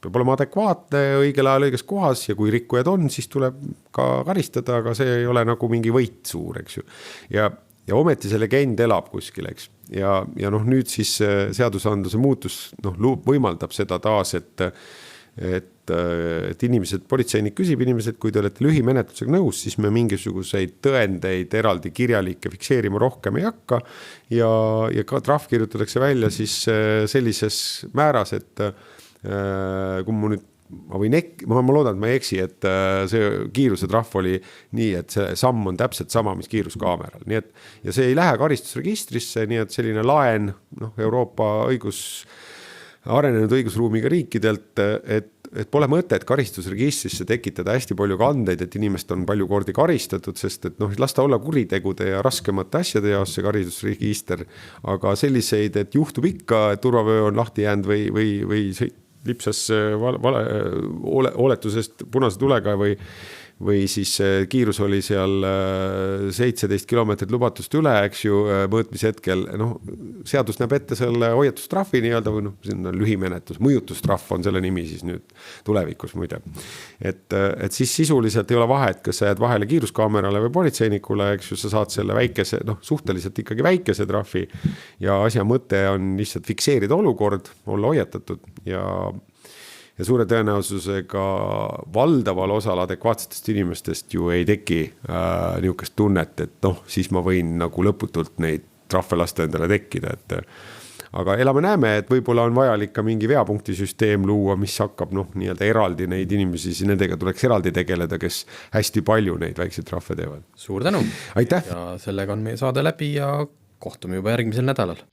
peab olema adekvaatne õigel ajal õiges kohas ja kui rikkujad on, siis tuleb ka karistada, aga see ei ole nagu mingi võit suur, eks ju. Ja ometi see legend elab kuskil, eks. Ja nüüd siis seadusandluse muutus võimaldab seda taas, et inimesed, politseinik küsib inimesed, kui te olete lühimenetlusega nõus, siis me mingisuguseid tõendeid eraldi kirjalikke fikseerima rohkem ei hakka ja ka trahv kirjutatakse välja siis sellises määras, et kui ma loodan, et ma ei eksi, et see kiiruse trahv oli nii, et see samm on täpselt sama, mis kiiruskaameral. Nii et, ja see ei lähe karistusregistrisse, nii et selline laen Euroopa arenenud õigusruumiga riikidelt, et pole mõtet karistusregistrisse tekitada hästi palju kandeid, et inimest on palju kordi karistatud, sest et las ta olla kuritegude ja raskemate asjade jaoks see karistusregister, aga selliseid, et juhtub ikka, et turvavöö on lahti jäänud või lipsas oletusest punase tulega või siis kiirus oli seal 17 kilomeetrit lubatust üle, eks ju, mõõtmise hetkel, seadus näeb ette selle hoiatustrahvi nii-öelda või siin on lühimenetlus, mõjutustrahv on selle nimi siis nüüd tulevikus muide. Et siis sisuliselt ei ole vahet, kas sa jääd vahele kiiruskaamerale või politseinikule, eks ju, sa saad selle väikese, suhteliselt ikkagi väikese trahvi ja asja mõte on lihtsalt fikseerida olukord, olla hoiatatud ja suure tõenäosusega valdaval osal adekvaatsetest inimestest ju ei teki niisugust tunnet, et siis ma võin nagu lõputult neid trahve lasta endale tekkida, aga elame-näeme, et võib-olla on vajalik ka mingi veapunktisüsteem luua, mis hakkab nii-öelda eraldi neid inimesi, siis nendega tuleks eraldi tegeleda, kes hästi palju neid väikseid trahve teevad. Suur tänu! Aitäh! Ja sellega on meie saade läbi ja kohtume juba järgmisel nädalal.